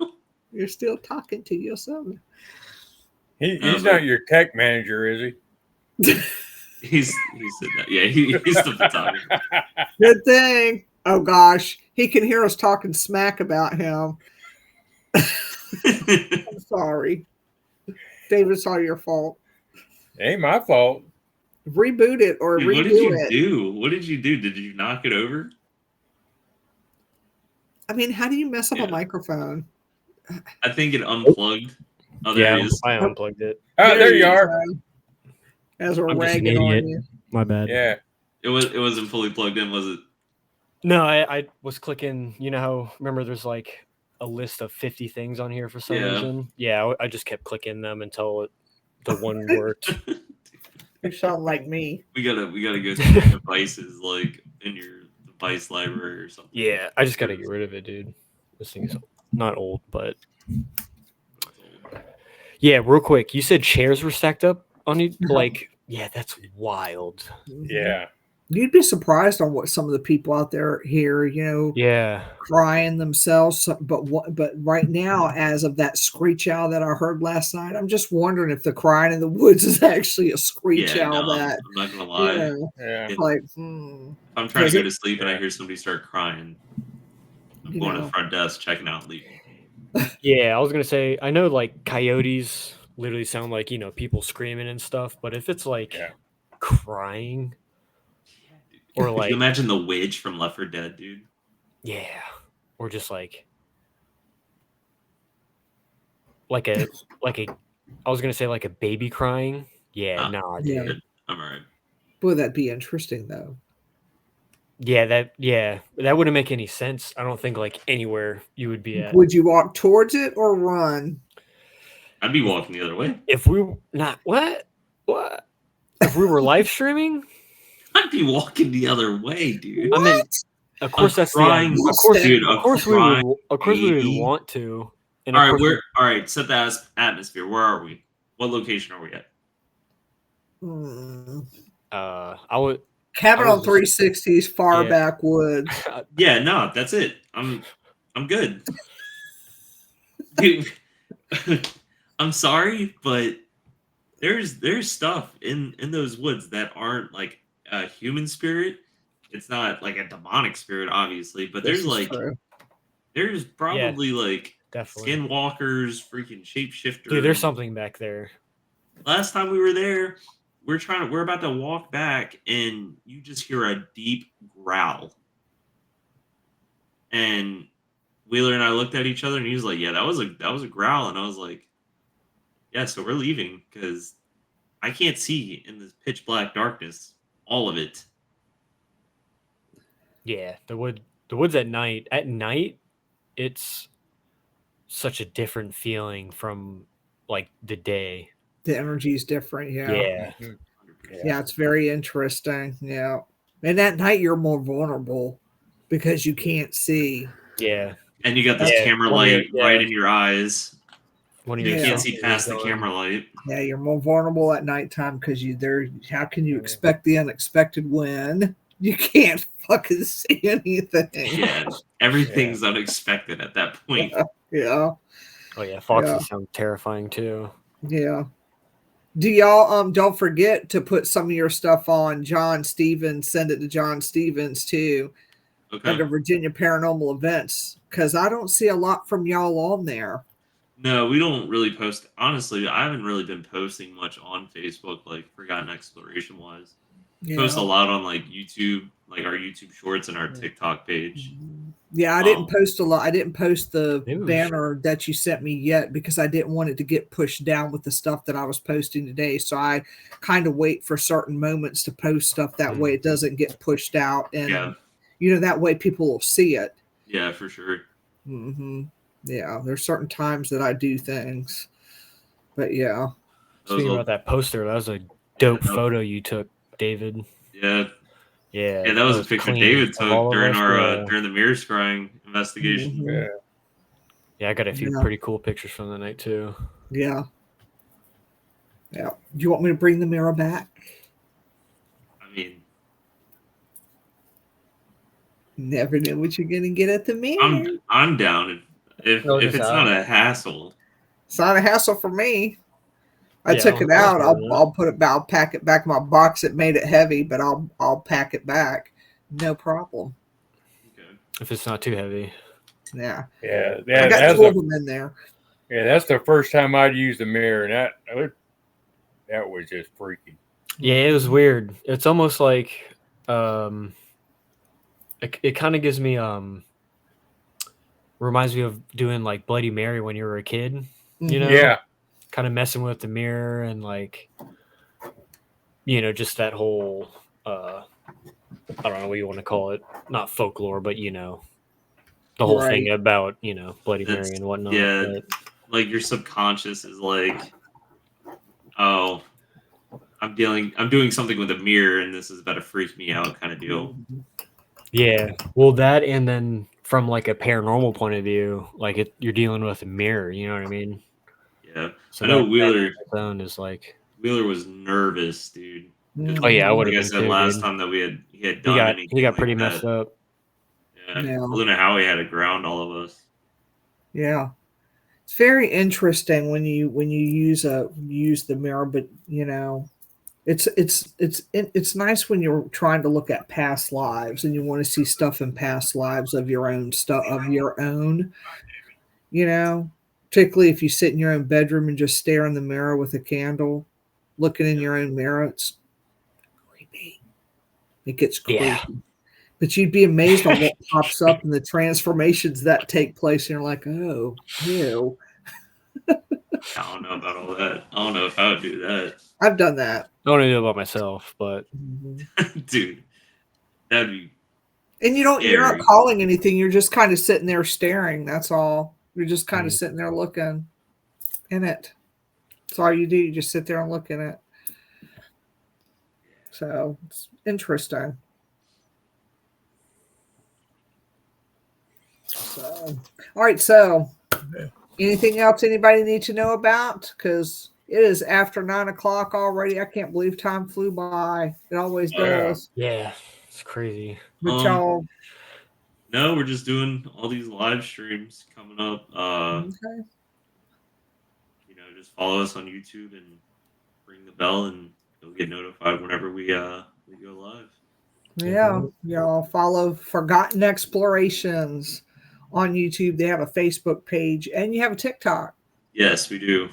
You're still talking to yourself. He's not your tech manager, is he? He said that. Yeah, he's the photographer. Good thing. Oh gosh, he can hear us talking smack about him. I'm sorry, David. It's all your fault. It ain't my fault. Reboot it or Dude, redo what did you it. do? What did you do? Did you knock it over? I mean, how do you mess up a microphone? I think it unplugged. Oh, there it is. I unplugged it. Oh, there you are. As we're I'm just an ragging on idiot. you. My bad. Yeah. It wasn't fully plugged in, was it? No, I was clicking. You know how, remember there's like a list of 50 things on here for some reason? Yeah, I just kept clicking them until the one worked. You sound like me. We gotta go through your devices, like in your device library or something. Yeah, I just gotta get rid of it, dude. This thing is not old, but yeah. Real quick, you said chairs were stacked up on you. Like, yeah, that's wild. Yeah. You'd be surprised on what some of the people out there hear, Yeah. crying themselves. But right now, as of that screech owl that I heard last night, I'm just wondering if the crying in the woods is actually a screech owl. No, that I'm not gonna lie. Yeah. If like, I'm trying to go to sleep and I hear somebody start crying, I'm going to the front desk, checking out, and leaving. Yeah, I was gonna say, I know like coyotes literally sound like, people screaming and stuff, but if it's like crying or Could like, you imagine the witch from Left 4 Dead, dude? yeah, or just like a I was gonna say like a baby crying. Yeah, nah, dude. Yeah. I'm all right. Boy, that'd be interesting though. Yeah, that wouldn't make any sense. I don't think like anywhere you would be at. Would you walk towards it or run? I'd be walking the other way. If we not what? If we were live streaming, I'd be walking the other way, dude. What? I mean, of course that's crying, the of course, dude, of course we would want to. And all right, set the atmosphere. Where are we? What location are we at? I would Cabin on 360's far backwoods. Yeah, no, that's it. I'm good. Dude, I'm sorry, but there's stuff in those woods that aren't like a human spirit. It's not like a demonic spirit, obviously, but there's probably like definitely skinwalkers, freaking shapeshifters. Dude, there's something back there. Last time we were there, we're about to walk back, and you just hear a deep growl. And Wheeler and I looked at each other, and he was like, "Yeah, that was a growl." And I was like, "Yeah, so we're leaving because I can't see in this pitch black darkness all of it." Yeah, the woods at night. At night, it's such a different feeling from like the day. The energy is different. Yeah. Yeah, it's very interesting. Yeah. And at night you're more vulnerable because you can't see. Yeah. And you got this camera light right in your eyes. You can't see past the camera light. Yeah, you're more vulnerable at nighttime because how can you expect the unexpected when you can't fucking see anything? Yeah. Everything's unexpected at that point. Yeah. Oh yeah, foxes sound terrifying too. Yeah. Do y'all don't forget to put some of your stuff on John Stevens, send it to John Stevens too. Okay. Under Virginia Paranormal Events, because I don't see a lot from y'all on there. No, we don't really post. Honestly, I haven't really been posting much on Facebook, like Forgotten Exploration wise. Post a lot on like YouTube, like our YouTube Shorts and our TikTok page. Yeah, I didn't post a lot. I didn't post the banner that you sent me yet because I didn't want it to get pushed down with the stuff that I was posting today. So I kind of wait for certain moments to post stuff. That way it doesn't get pushed out. And, that way people will see it. Yeah, for sure. Mm-hmm. Yeah, there's certain times that I do things. But yeah. Speaking about that poster, that was a dope photo you took, David. Yeah. Yeah, that was a picture David took during our during the mirror scrying investigation. Mm-hmm. Yeah, I got a few pretty cool pictures from the night too. Yeah. Yeah. Do you want me to bring the mirror back? I Never know what you're gonna get at the mirror. I'm down if No, if just it's not a hassle. It's not a hassle for me. I Yeah, took it I out. don't I'll, know. I'll put it back. I'll pack it back in my box. It made it heavy, but I'll pack it back. No problem. Okay. If it's not too heavy. Yeah. Yeah, I got that's two of them in there. that's the first time I'd used a mirror, and that was just freaky. Yeah, it was weird. It's almost like it kind of gives me reminds me of doing like Bloody Mary when you were a kid, you know? Yeah, Kind of messing with the mirror and like just that whole I don't know what you want to call it. Not folklore, but the whole thing Right. about, Bloody It's Mary and whatnot. yeah, But like your subconscious is like, oh, I'm doing something with a mirror, and this is about to freak me out, kind of deal. yeah, well, that and then from like a paranormal point of view, like you're dealing with a mirror, you know what I mean? Yeah, So I know that on its own is like, Wheeler was nervous, dude. 'Cause oh yeah, I would like have I been said too, last dude. time that he had He done got anything like pretty that. messed up. Yeah, Yeah. I don't know how he had to ground all of us. Yeah. It's very interesting when you use the mirror, but it's nice when you're trying to look at past lives and you want to see stuff in past lives of your own particularly if you sit in your own bedroom and just stare in the mirror with a candle, looking in your own mirror. It's creepy. It gets creepy. Yeah. But you'd be amazed on what pops up and the transformations that take place. And you're like, oh, ew. I don't know about all that. I don't know if I would do that, I've done that. I don't know about myself, but dude. That'd be And you're not scary. calling anything. You're just kind of sitting there staring. That's all. You're just kind of sitting there looking in it. That's all you do. You just sit there and look in it. So it's interesting. So, all right. So, anything else anybody need to know about? Because it is after 9 o'clock already. I can't believe time flew by. It always does. yeah, it's crazy. But y'all, No, we're just doing all these live streams coming up. okay. Just follow us on YouTube and ring the bell, and you'll get notified whenever we go live. Yeah, y'all follow Forgotten Explorations on YouTube. They have a Facebook page and you have a TikTok. Yes, we do.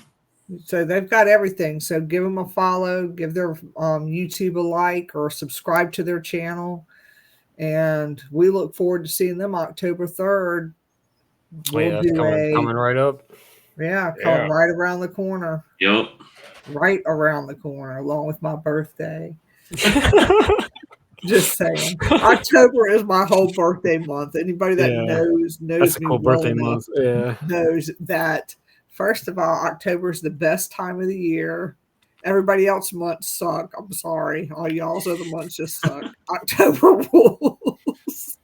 So they've got everything. So give them a follow, give their YouTube a like, or subscribe to their channel. And we look forward to seeing them October 3rd. We'll do coming right up. coming right around the corner. Yep. Right around the corner, along with my birthday. Just saying. October is my whole birthday month. Anybody that knows That's a me cool well birthday enough month. Yeah. knows that, first of all, October is the best time of the year. Everybody else months suck. I'm sorry. All y'all's other months just suck. October rules.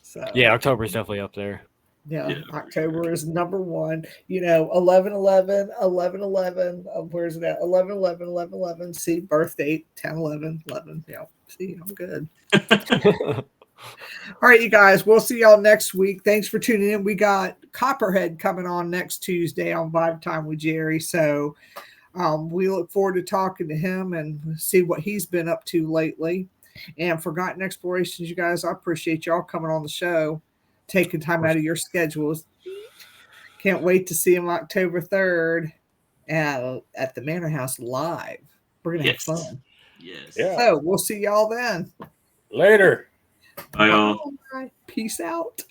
So Yeah, October is definitely up there. yeah, October is number one. 11 11 11 11. Where's it at? 11 11 11 11. See, birth date 10 11 11. Yeah, see, I'm good. All right, you guys, we'll see y'all next week. Thanks for tuning in. We got Copperhead coming on next Tuesday on Vibe Time with Geri. So we look forward to talking to him and see what he's been up to lately. And Forgotten Explorations, you guys, I appreciate y'all coming on the show, taking time out of your schedules. Can't wait to see him October 3rd at the Manor House live. We're going to have fun. Yes. Yeah. So we'll see y'all then. Later. Bye, y'all. Bye. Peace out.